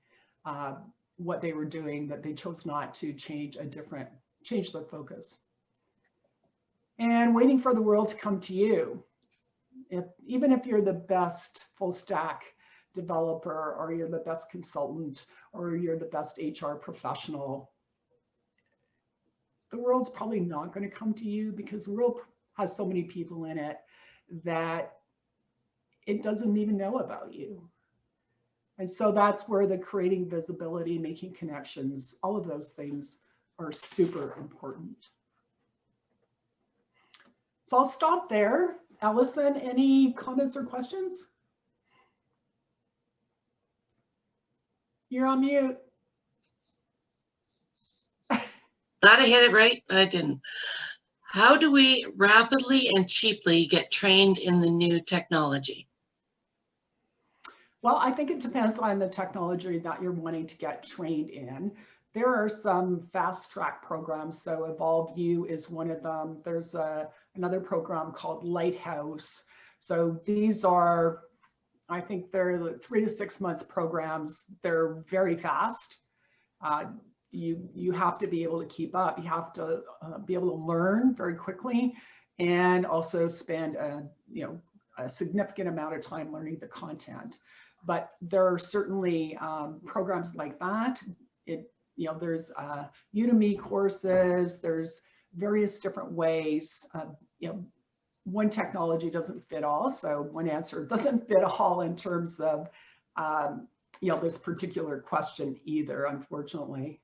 what they were doing, that they chose not to change their focus. And waiting for the world to come to you. Even if you're the best full stack developer, or you're the best consultant, or you're the best HR professional, the world's probably not going to come to you because the world has so many people in it that it doesn't even know about you. And so that's where the creating visibility, making connections, all of those things are super important. So I'll stop there. Allison, any comments or questions? You're on mute. Thought I hit it right, but I didn't. How do we rapidly and cheaply get trained in the new technology? Well, I think it depends on the technology that you're wanting to get trained in. There are some fast track programs. So Evolve U is one of them. There's another program called Lighthouse. So these are, I think they're 3 to 6 months programs. They're very fast. You have to be able to keep up. You have to be able to learn very quickly, and also spend a significant amount of time learning the content. But there are certainly programs like that. There's Udemy courses. There's various different ways. One technology doesn't fit all, so one answer doesn't fit all in terms of this particular question either, unfortunately.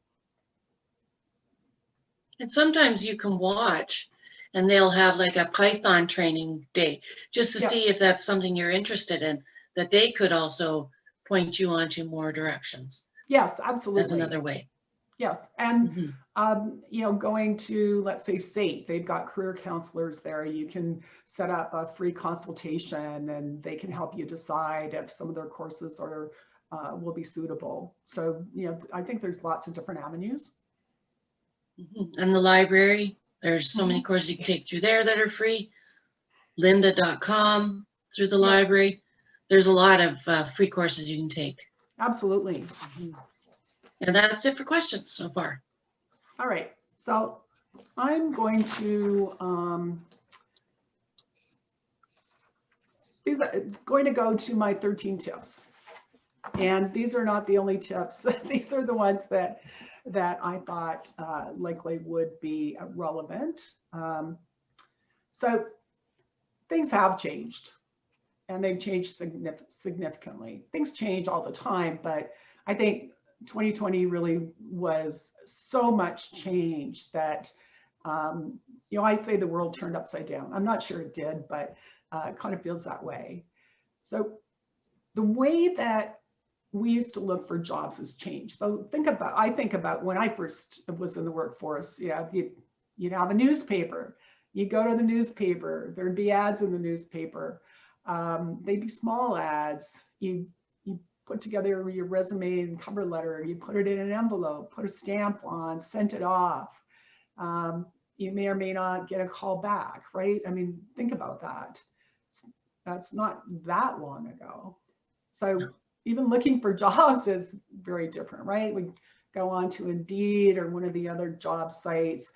And sometimes you can watch and they'll have like a Python training day just to see if that's something you're interested in, that they could also point you onto more directions. Yes, absolutely. That's another way. Yes, and going to, let's say, SATE, they've got career counselors there. You can set up a free consultation and they can help you decide if some of their courses are will be suitable. So, I think there's lots of different avenues. And the library, there's so many courses you can take through there that are free. lynda.com through the library. There's a lot of free courses you can take. Absolutely. And that's it for questions so far. All right, so I'm going to go to my 13 tips. And these are not the only tips. These are the ones that I thought likely would be relevant. So things have changed, and they've changed significantly. Things change all the time, but I think 2020 really was so much change that, I say the world turned upside down. I'm not sure it did, but it kind of feels that way. So the way that we used to look for jobs has changed. So I think about when I first was in the workforce, you'd have a newspaper. You go to the newspaper, there'd be ads in the newspaper. They'd be small ads. You put together your resume and cover letter, you put it in an envelope, put a stamp on, sent it off. You may or may not get a call back, right? I mean, think about that. That's not that long ago. So even looking for jobs is very different, right? We go on to Indeed or one of the other job sites,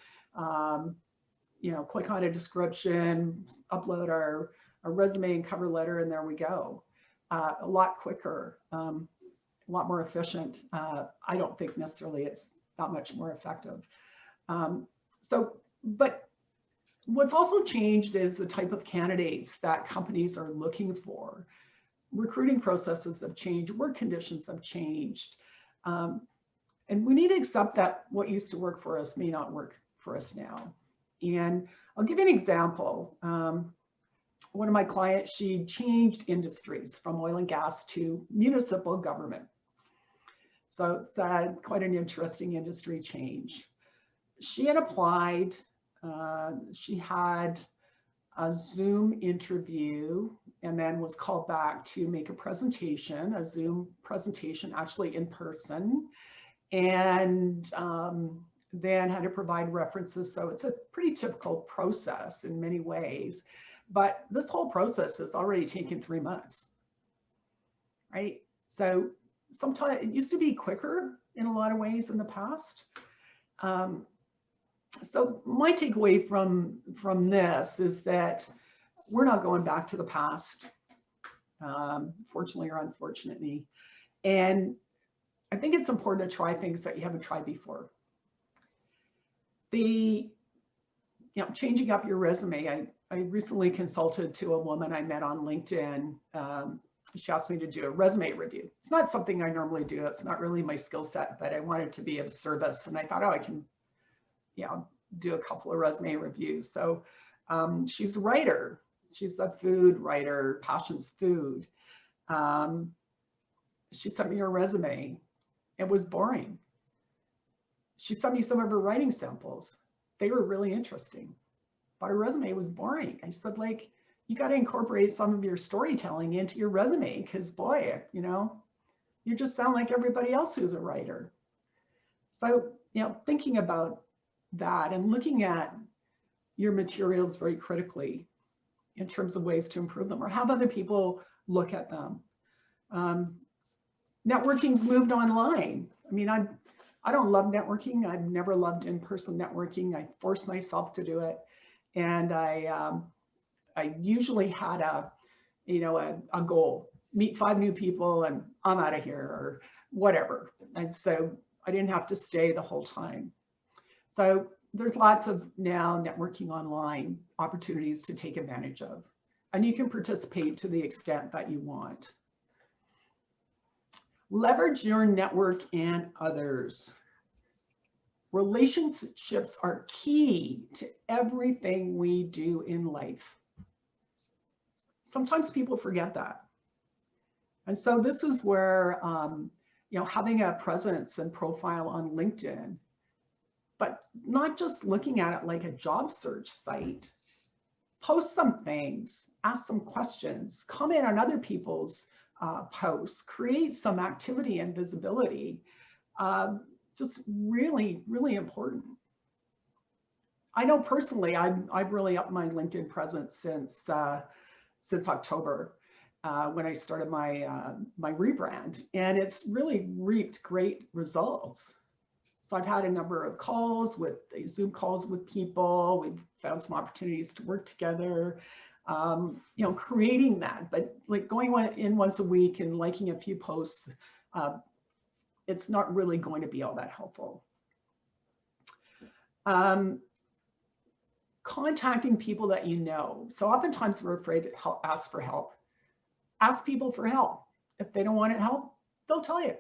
you know, click on a description, upload our resume and cover letter, and there we go. A lot quicker, a lot more efficient. I don't think necessarily it's that much more effective. But what's also changed is the type of candidates that companies are looking for. Recruiting processes have changed, work conditions have changed. And we need to accept that what used to work for us may not work for us now. And I'll give you an example. One of my clients, she changed industries from oil and gas to municipal government. So it's quite an interesting industry change. She had applied, she had a Zoom interview and then was called back to make a presentation, a Zoom presentation, actually in person, and then had to provide references. So it's a pretty typical process in many ways, but this whole process has already taken 3 months, right? So sometimes it used to be quicker in a lot of ways in the past. So my takeaway from this is that we're not going back to the past, fortunately or unfortunately. And I think it's important to try things that you haven't tried before. Changing up your resume. I recently consulted to a woman I met on LinkedIn. She asked me to do a resume review. It's not something I normally do. It's not really my skill set, but I wanted to be of service. And I thought, oh, I can do a couple of resume reviews. So she's a writer. She's a food writer, passions food. She sent me her resume. It was boring. She sent me some of her writing samples. They were really interesting, but her resume was boring. I said, like, you got to incorporate some of your storytelling into your resume, because boy, you just sound like everybody else who's a writer. So, thinking about that and looking at your materials very critically in terms of ways to improve them or have other people look at them. Networking's moved online. I mean, I don't love networking. I've never loved in-person networking. I forced myself to do it. And I usually had a goal, meet 5 new people and I'm out of here or whatever. And so I didn't have to stay the whole time. So there's lots of now networking online opportunities to take advantage of, and you can participate to the extent that you want. Leverage your network and others. Relationships are key to everything we do in life. Sometimes people forget that. And so this is where, having a presence and profile on LinkedIn, but not just looking at it like a job search site. Post some things, ask some questions, comment on other people's posts, create some activity and visibility. Just really, really important. I know personally, I've really upped my LinkedIn presence since October when I started my rebrand, and it's really reaped great results. So I've had a number of Zoom calls with people. We've found some opportunities to work together, creating that, but like going in once a week and liking a few posts, it's not really going to be all that helpful. Contacting people that you know. So oftentimes we're afraid to ask for help. Ask people for help. If they don't want help, they'll tell you.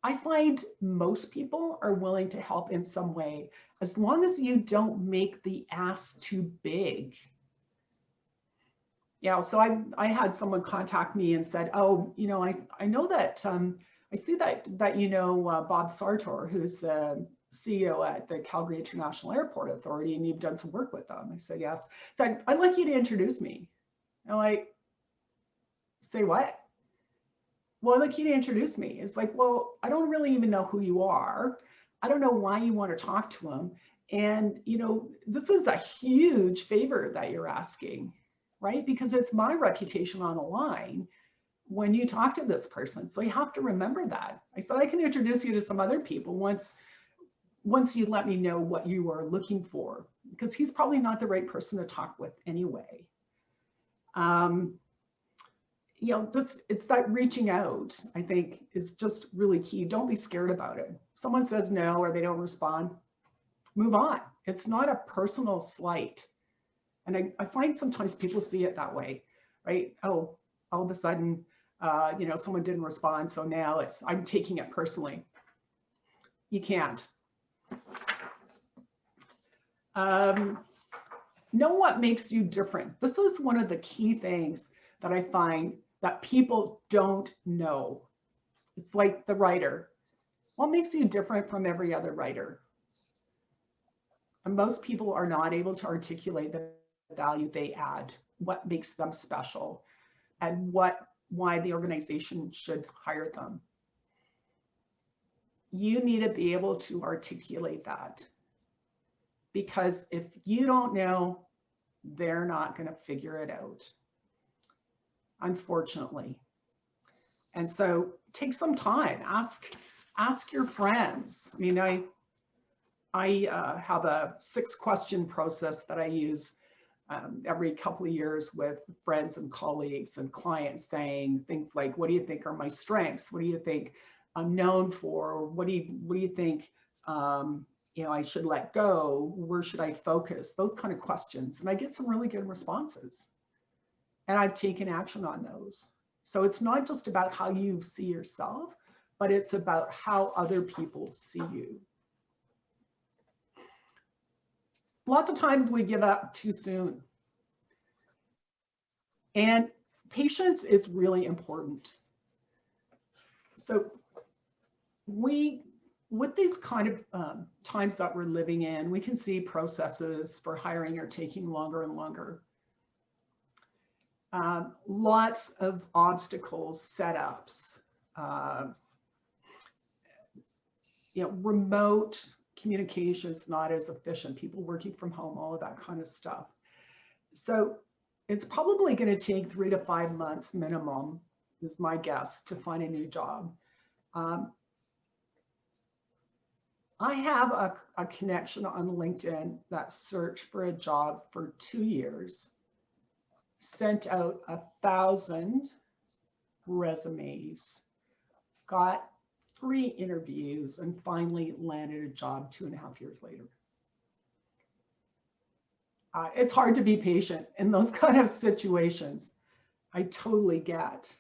I find most people are willing to help in some way, as long as you don't make the ask too big. So I had someone contact me and said, oh, I know that, I see that Bob Sartor, who's the CEO at the Calgary International Airport Authority, and you've done some work with them. I said, yes. So I'd like you to introduce me. I'm like, say what? well, the key to introduce me is like, well, I don't really even know who you are. I don't know why you want to talk to him. And, you know, this is a huge favor that you're asking, right? Because it's my reputation on the line when you talk to this person. So you have to remember that. I said, I can introduce you to some other people once you let me know what you are looking for, because he's probably not the right person to talk with anyway. You know, just, it's that reaching out, I think, is just really key. Don't be scared about it. If someone says no or they don't respond, move on. It's not a personal slight. And I find sometimes people see it that way, right? Oh, all of a sudden, you know, someone didn't respond, so now I'm taking it personally. You can't. Know what makes you different. This is one of the key things that I find that people don't know. It's like the writer. What makes you different from every other writer? And most people are not able to articulate the value they add, what makes them special, and why the organization should hire them. You need to be able to articulate that, because if you don't know, they're not going to figure it out, unfortunately. And so take some time, ask your friends. I mean, I have a 6-question process that I use every couple of years with friends and colleagues and clients, saying things like, what do you think are my strengths? What do you think I'm known for? What do you think you know, I should let go? Where should I focus? Those kind of questions. And I get some really good responses. And I've taken action on those. So it's not just about how you see yourself, but it's about how other people see you. Lots of times we give up too soon. And patience is really important. So with these kind of times that we're living in, we can see processes for hiring are taking longer and longer. Lots of obstacles, setups, you know, remote communication is not as efficient, people working from home, all of that kind of stuff. So it's probably going to take 3 to 5 months minimum, is my guess, to find a new job. I have a connection on LinkedIn that searched for a job for 2 years, sent out 1,000 resumes, got 3 interviews, and finally landed a job 2.5 years later. It's hard to be patient in those kind of situations. I totally get.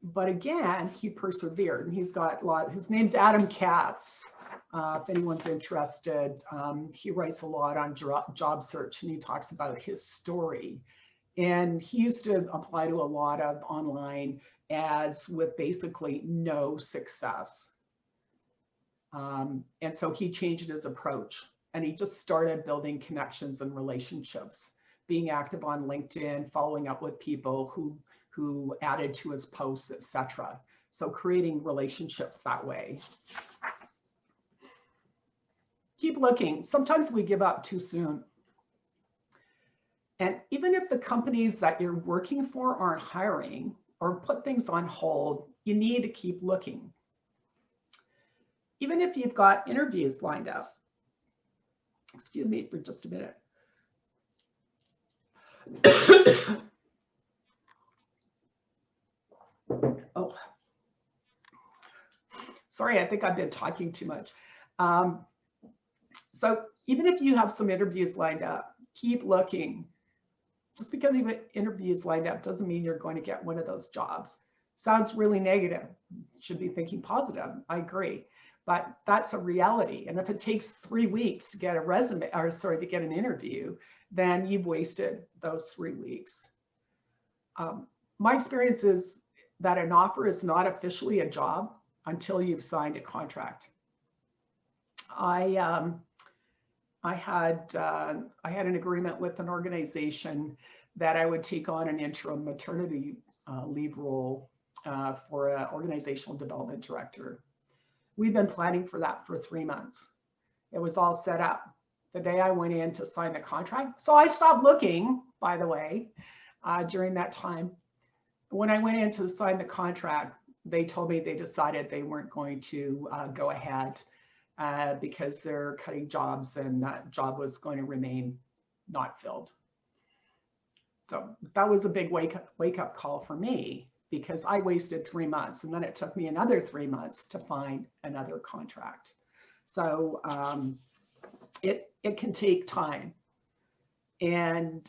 But again, he persevered, and he's got his name's Adam Katz. If anyone's interested, he writes a lot on job search, and he talks about his story. And he used to apply to a lot of online ads with basically no success. And so he changed his approach, and he just started building connections and relationships, being active on LinkedIn, following up with people who added to his posts, etc. So creating relationships that way. Keep looking. Sometimes we give up too soon. And even if the companies that you're working for aren't hiring or put things on hold, you need to keep looking. Even if you've got interviews lined up. Excuse me for just a minute. Oh, sorry, I think I've been talking too much. So even if you have some interviews lined up, keep looking. Just because you have interviews lined up doesn't mean you're going to get one of those jobs. Sounds really negative. Should be thinking positive. I agree. But that's a reality. And if it takes 3 weeks to get a resume, or sorry, to get an interview, then you've wasted those 3 weeks. My experience is that an offer is not officially a job until you've signed a contract. I had an agreement with an organization that I would take on an interim maternity leave role for an organizational development director. We've been planning for that for 3 months. It was all set up. The day I went in to sign the contract, so I stopped looking, by the way, during that time. When I went in to sign the contract, they told me they decided they weren't going to go ahead because they're cutting jobs and that job was going to remain not filled. So that was a big wake up call for me, because I wasted 3 months, and then it took me another 3 months to find another contract. So it can take time. And,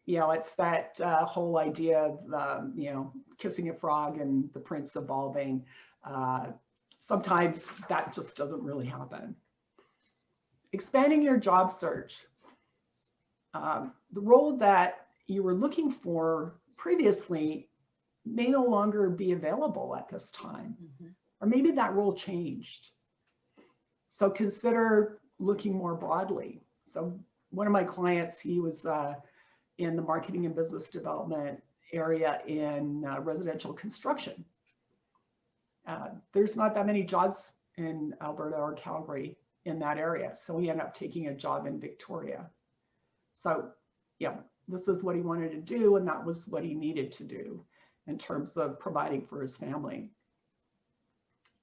you know, it's that whole idea of, you know, kissing a frog and the prince evolving. Sometimes that just doesn't really happen. Expanding your job search. The role that you were looking for previously may no longer be available at this time, or maybe that role changed. So consider looking more broadly. So one of my clients, he was in the marketing and business development area in residential construction. There's not that many jobs in Alberta or Calgary in that area. So he ended up taking a job in Victoria. So yeah, this is what he wanted to do, and that was what he needed to do in terms of providing for his family.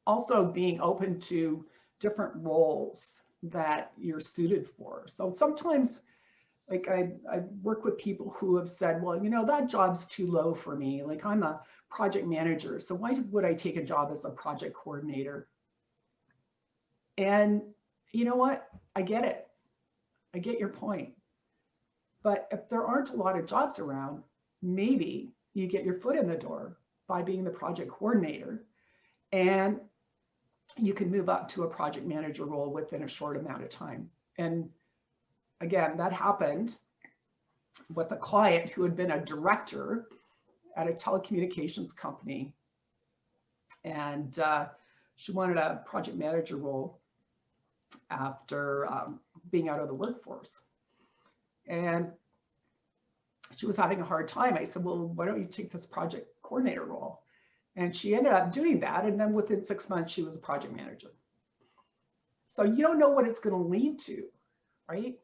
Also being open to different roles that you're suited for. So sometimes, like I work with people who have said, well, you know, that job's too low for me. Like, I'm a project manager, so why would I take a job as a project coordinator? And you know what? I get it. I get your point. But if there aren't a lot of jobs around, maybe you get your foot in the door by being the project coordinator, and you can move up to a project manager role within a short amount of time. And again, that happened with a client who had been a director at a telecommunications company. And she wanted a project manager role after being out of the workforce. And she was having a hard time. I said, well, why don't you take this project coordinator role? And she ended up doing that. And then within 6 months, she was a project manager. So you don't know what it's going to lead to, right?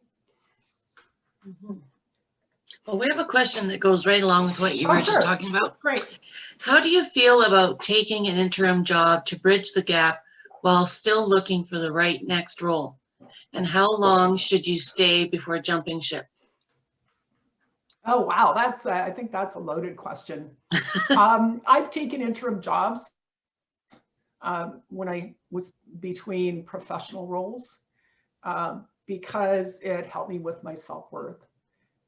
Well, we have a question that goes right along with what you were just talking about. Great. How do you feel about taking an interim job to bridge the gap while still looking for the right next role? And how long should you stay before jumping ship? Oh, wow. That's, I think that's a loaded question. I've taken interim jobs when I was between professional roles because it helped me with my self-worth.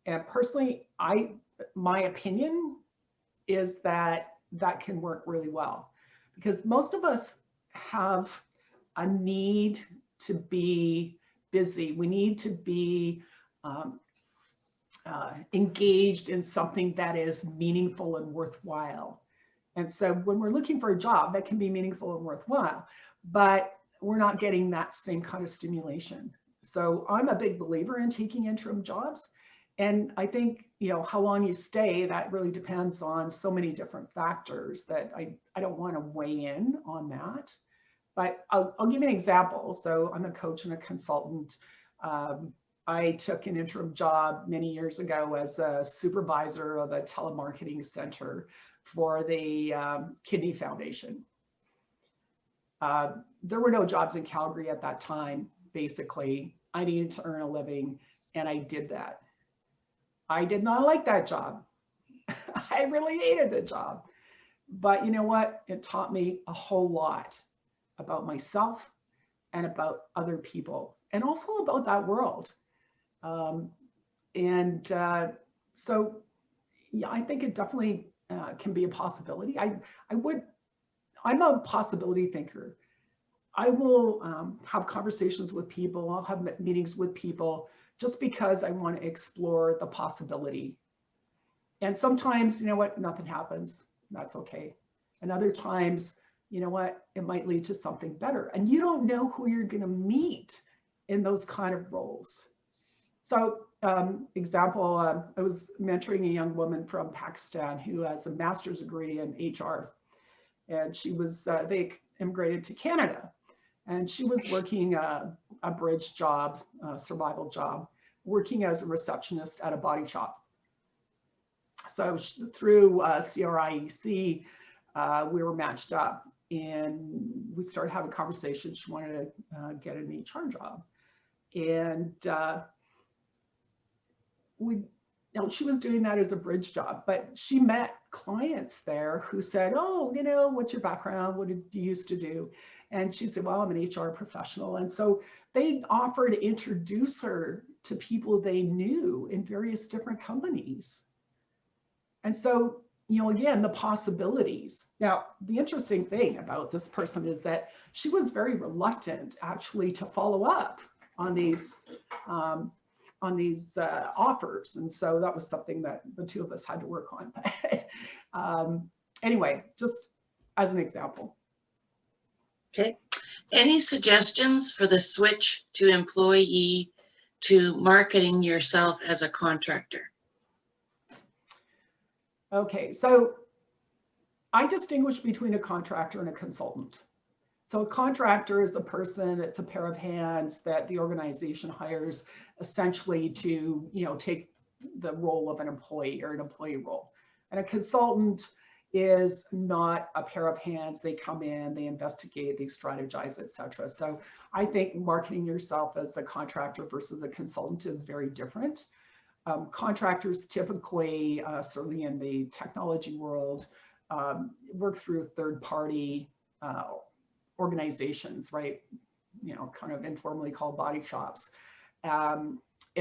And personally, my opinion is that that can work really well, because most of us have a need to be busy. We need to be engaged in something that is meaningful and worthwhile. And so when we're looking for a job that can be meaningful and worthwhile, but we're not getting that same kind of stimulation. So I'm a big believer in taking interim jobs. And I think, you know, how long you stay, that really depends on so many different factors that I don't want to weigh in on that. But I'll give you an example. So I'm a coach and a consultant. I took an interim job many years ago as a supervisor of a telemarketing center for the Kidney Foundation. There were no jobs in Calgary at that time. Basically, I needed to earn a living, and I did that. I did not like that job. I really hated the job. But you know what? It taught me a whole lot about myself and about other people, and also about that world. So yeah, I think it definitely can be a possibility. I'm a possibility thinker. I will have conversations with people. I'll have meetings with people just because I want to explore the possibility. And sometimes, you know what, nothing happens. That's okay. And other times, you know what, it might lead to something better. And you don't know who you're going to meet in those kind of roles. So example, I was mentoring a young woman from Pakistan who has a master's degree in HR. And she was, they immigrated to Canada. And she was working a bridge job, a survival job, working as a receptionist at a body shop. So through CRIEC, we were matched up and we started having conversations. She wanted to get an HR job. And she was doing that as a bridge job, but she met clients there who said, oh, you know, what's your background? What did you used to do? And she said, well, I'm an HR professional. And so they offered to introduce her to people they knew in various different companies. And so, you know, again, the possibilities. Now, the interesting thing about this person is that she was very reluctant actually to follow up on these offers. And so that was something that the two of us had to work on. Anyway, just as an example. Okay. Any suggestions for the switch to employee to marketing yourself as a contractor? Okay, so I distinguish between a contractor and a consultant. So a contractor is a person, it's a pair of hands that the organization hires essentially to, you know, take the role of an employee or an employee role. And a consultant is not a pair of hands. They come in, they investigate, they strategize, etc. So I think marketing yourself as a contractor versus a consultant is very different. Contractors typically, certainly in the technology world, work through third-party organizations, right? You know, kind of informally called body shops. And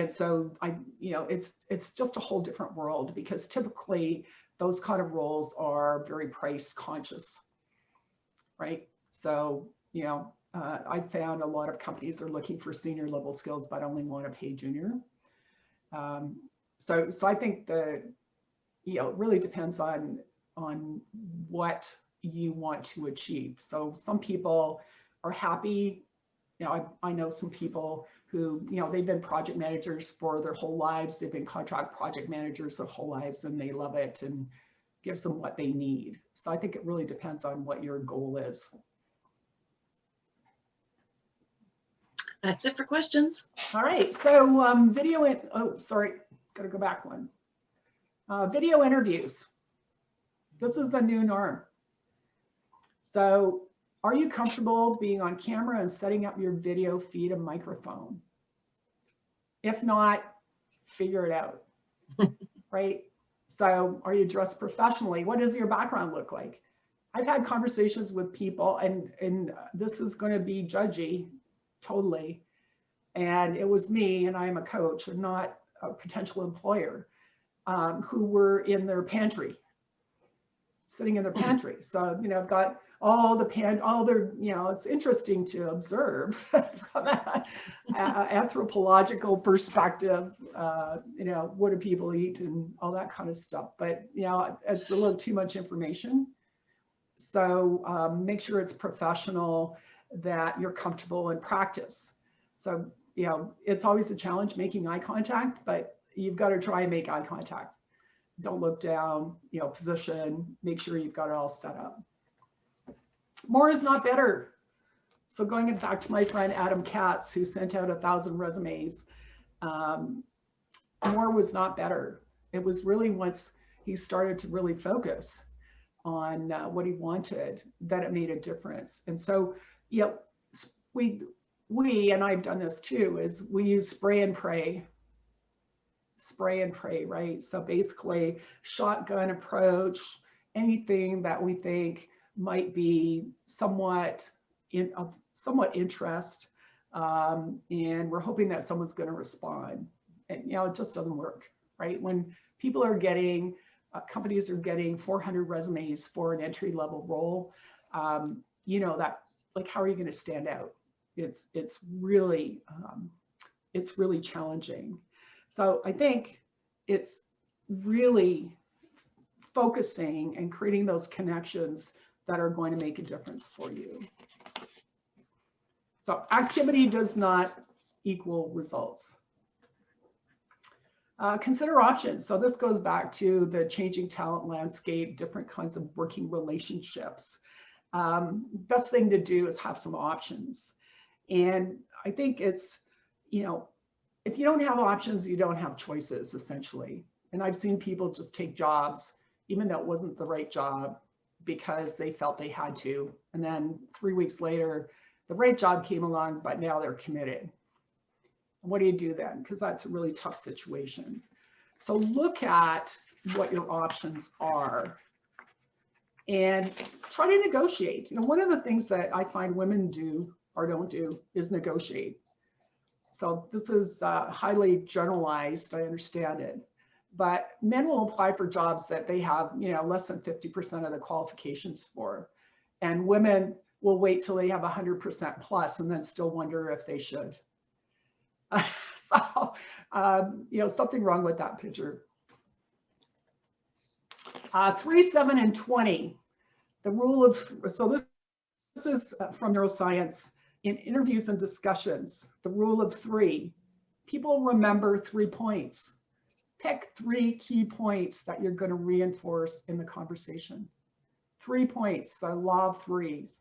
so it's just a whole different world because typically those kind of roles are very price conscious, right? So, you know, I found a lot of companies are looking for senior level skills, but only want to pay junior. So I think the, you know, it really depends on what you want to achieve. So some people are happy. You know, I know some people who, you know, they've been project managers for their whole lives. They've been contract project managers their whole lives and they love it and gives them what they need. So I think it really depends on what your goal is. That's it for questions. All right, so video, oh, sorry, gotta go back one. Video interviews. This is the new norm. So are you comfortable being on camera and setting up your video feed and microphone? If not, figure it out, right? So are you dressed professionally? What does your background look like? I've had conversations with people and this is gonna be judgy, totally. And it was me, and I'm a coach and not a potential employer, who were in their pantry, sitting in their pantry. So, you know, I've got all their, you know, it's interesting to observe from an anthropological perspective, you know, what do people eat and all that kind of stuff. But, you know, it's a little too much information. So make sure it's professional, that you're comfortable in practice. So, you know, it's always a challenge making eye contact, but you've got to try and make eye contact. Don't look down, you know, position, make sure you've got it all set up. More is not better. So going back to my friend Adam Katz, who sent out 1,000 resumes, more was not better. It was really once he started to really focus on what he wanted that it made a difference. And so, you know, we, and I've done this too, is we use spray and pray, right? So basically shotgun approach, anything that we think might be somewhat of somewhat interest, and we're hoping that someone's going to respond. And, you know, it just doesn't work, right? When people are getting, companies are getting 400 resumes for an entry-level role, you know, that, like, how are you going to stand out? It's really challenging. So I think it's really focusing and creating those connections that are going to make a difference for you. So activity does not equal results. Consider options. So this goes back to the changing talent landscape, different kinds of working relationships. Best thing to do is have some options. And I think it's, you know, if you don't have options, you don't have choices, essentially. And I've seen people just take jobs, even though it wasn't the right job, because they felt they had to. And then 3 weeks later, the right job came along, but now they're committed. What do you do then? Because that's a really tough situation. So look at what your options are and try to negotiate. You know, one of the things that I find women do or don't do is negotiate. So this is highly generalized, I understand it. But men will apply for jobs that they have, you know, less than 50% of the qualifications for. And women will wait till they have 100% plus and then still wonder if they should. So, you know, something wrong with that picture. 3, 7, and 20. The rule of, so this is from neuroscience. In interviews and discussions, the rule of 3. People remember 3 points. Pick 3 key points that you're going to reinforce in the conversation. 3 points, the law of 3s.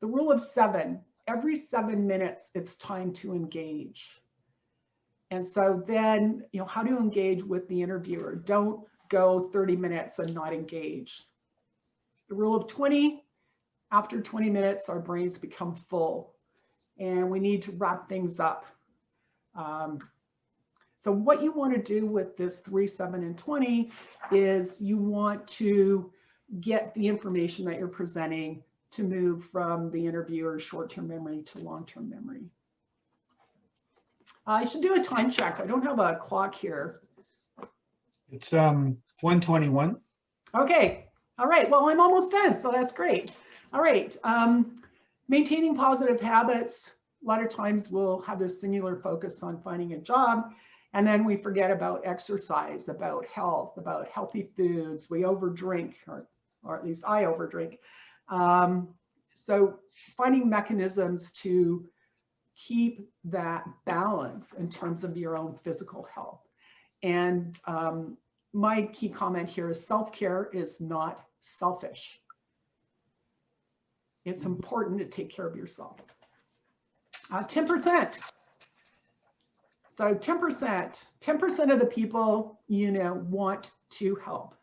The rule of 7. Every 7 minutes, it's time to engage. And so then, you know, how to engage with the interviewer. Don't go 30 minutes and not engage. The rule of 20, after 20 minutes, our brains become full and we need to wrap things up. So what you want to do with this 3, 7, and 20 is you want to get the information that you're presenting to move from the interviewer's short-term memory to long-term memory. I should do a time check. I don't have a clock here. It's 1:21. Okay. All right. Well, I'm almost done, so that's great. All right. Maintaining positive habits. A lot of times we'll have this singular focus on finding a job, and then we forget about exercise, about health, about healthy foods. We overdrink, or at least I overdrink. So finding mechanisms to keep that balance in terms of your own physical health. And my key comment here is self-care is not selfish. It's important to take care of yourself. 10%. So 10% of the people, you know, want to help.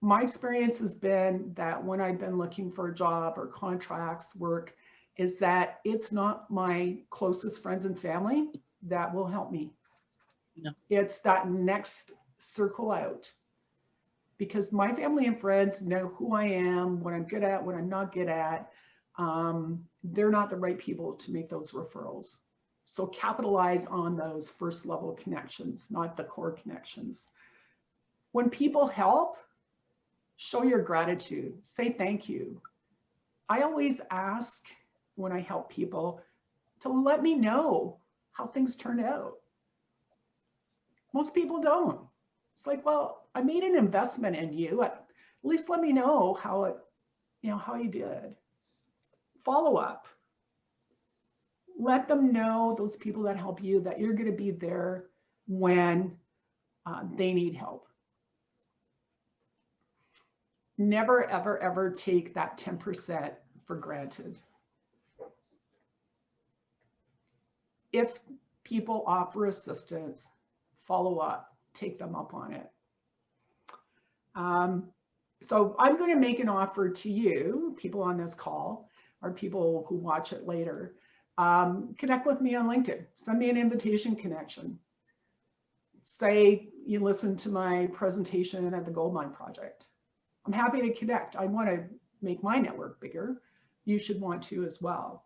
My experience has been that when I've been looking for a job or contracts, work, is that it's not my closest friends and family that will help me. No. It's that next circle out. Because my family and friends know who I am, what I'm good at, what I'm not good at. They're not the right people to make those referrals. So capitalize on those first level connections, not the core connections. When people help, show your gratitude, say thank you. I always ask when I help people to let me know how things turned out. Most people don't. It's like, well, I made an investment in you. At least let me know how it, you know, how you did. Follow up. Let them know, those people that help you, that you're going to be there when they need help. Never, ever, ever take that 10% for granted. If people offer assistance, follow up, take them up on it. So I'm going to make an offer to you, people on this call, or people who watch it later. Connect with me on LinkedIn. Send me an invitation connection. Say you listened to my presentation at the Goldmind project. I'm happy to connect. I want to make my network bigger. You should want to as well.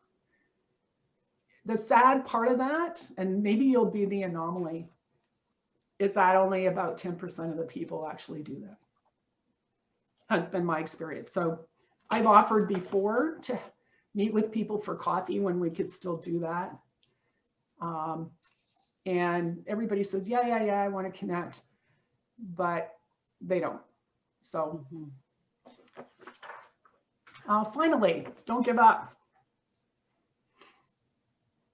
The sad part of that, and maybe you'll be the anomaly, is that only about 10% of the people actually do that. Has been my experience. So I've offered before to meet with people for coffee when we could still do that. And everybody says, yeah, I want to connect, but they don't. So finally, don't give up.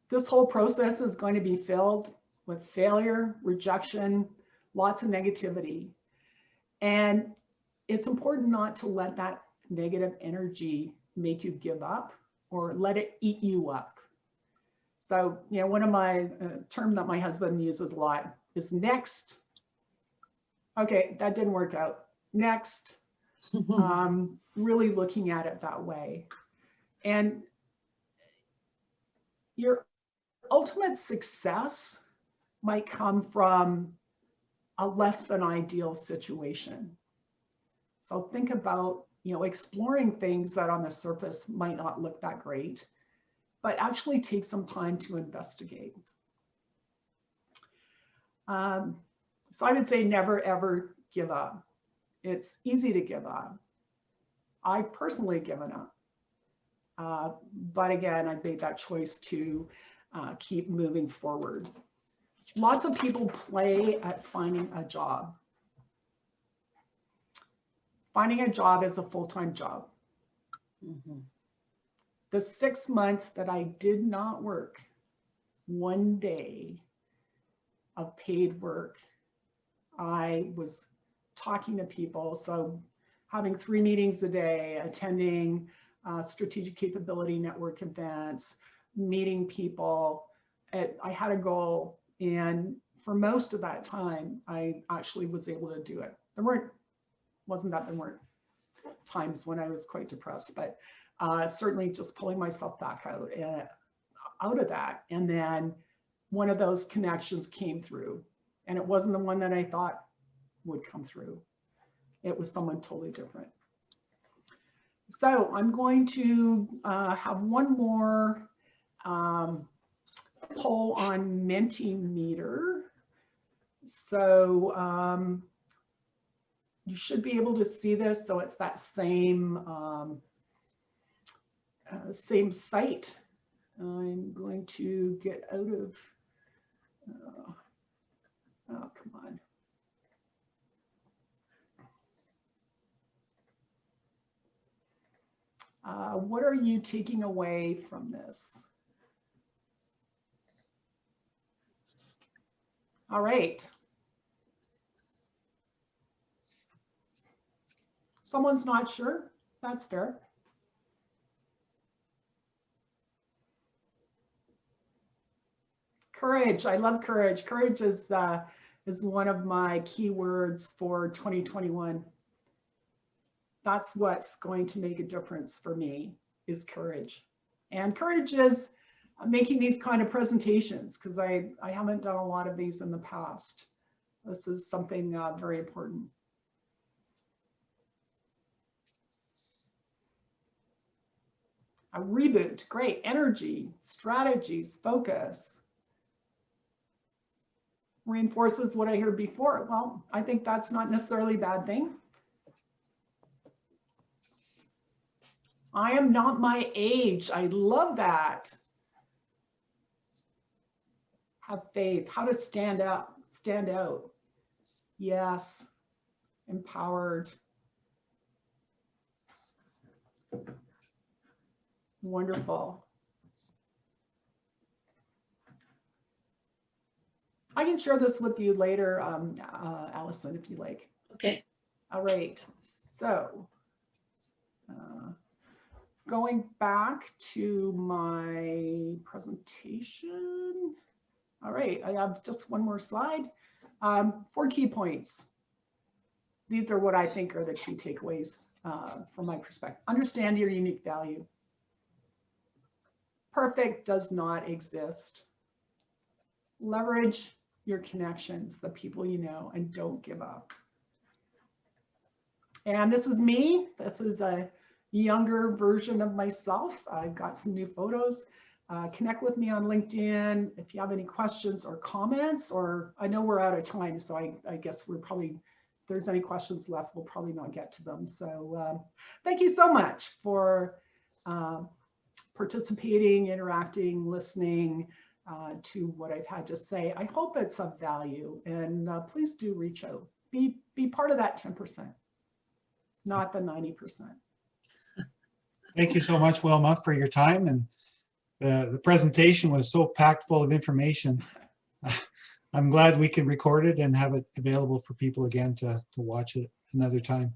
This whole process is going to be filled with failure, rejection, lots of negativity. And it's important not to let that negative energy make you give up or let it eat you up. So, you know, one of my term that my husband uses a lot is next. Okay, that didn't work out. Next. Really looking at it that way. And your ultimate success might come from a less than ideal situation. So think about, you know, exploring things that on the surface might not look that great, but actually take some time to investigate. So I would say never, ever give up. It's easy to give up. I've personally given up. But again, I made that choice to keep moving forward. Lots of people play at finding a job. Finding a job is a full-time job. Mhm. The 6 months that I did not work one day of paid work, I was talking to people. So having 3 meetings a day, attending strategic capability network events, meeting people. I had a goal, and for most of that time, I actually was able to do it. There weren't times when I was quite depressed, but certainly just pulling myself back out of that. And then one of those connections came through, and it wasn't the one that I thought would come through. It was someone totally different. So I'm going to have one more poll on Mentimeter. So you should be able to see this. So it's that same same site. I'm going to get out of, oh, come on. What are you taking away from this? All right. Someone's not sure. That's fair. Courage. I love courage. Courage is one of my keywords for 2021. That's what's going to make a difference for me, is courage. And courage is making these kind of presentations, because I haven't done a lot of these in the past. This is something very important. A reboot, great. Energy, strategies, focus. Reinforces what I heard before. Well, I think that's not necessarily a bad thing. I am not my age. I love that. Have faith. How to stand up, stand out. Yes. Empowered. Wonderful. I can share this with you later, Allison, if you like. Okay. All right. So going back to my presentation. All right, I have just one more slide. 4 key points. These are what I think are the key takeaways from my perspective. Understand your unique value. Perfect does not exist. Leverage your connections, the people you know, and don't give up. And this is me. This is a younger version of myself. I've got some new photos. Connect with me on LinkedIn if you have any questions or comments, or I know we're out of time, so I guess we're probably, if there's any questions left, we'll probably not get to them. So thank you so much for participating, interacting, listening to what I've had to say. I hope it's of value, and please do reach out. Be part of that 10%, not the 90%. Thank you so much, Wilma, for your time. And the presentation was so packed full of information. I'm glad we can record it and have it available for people again to watch it another time.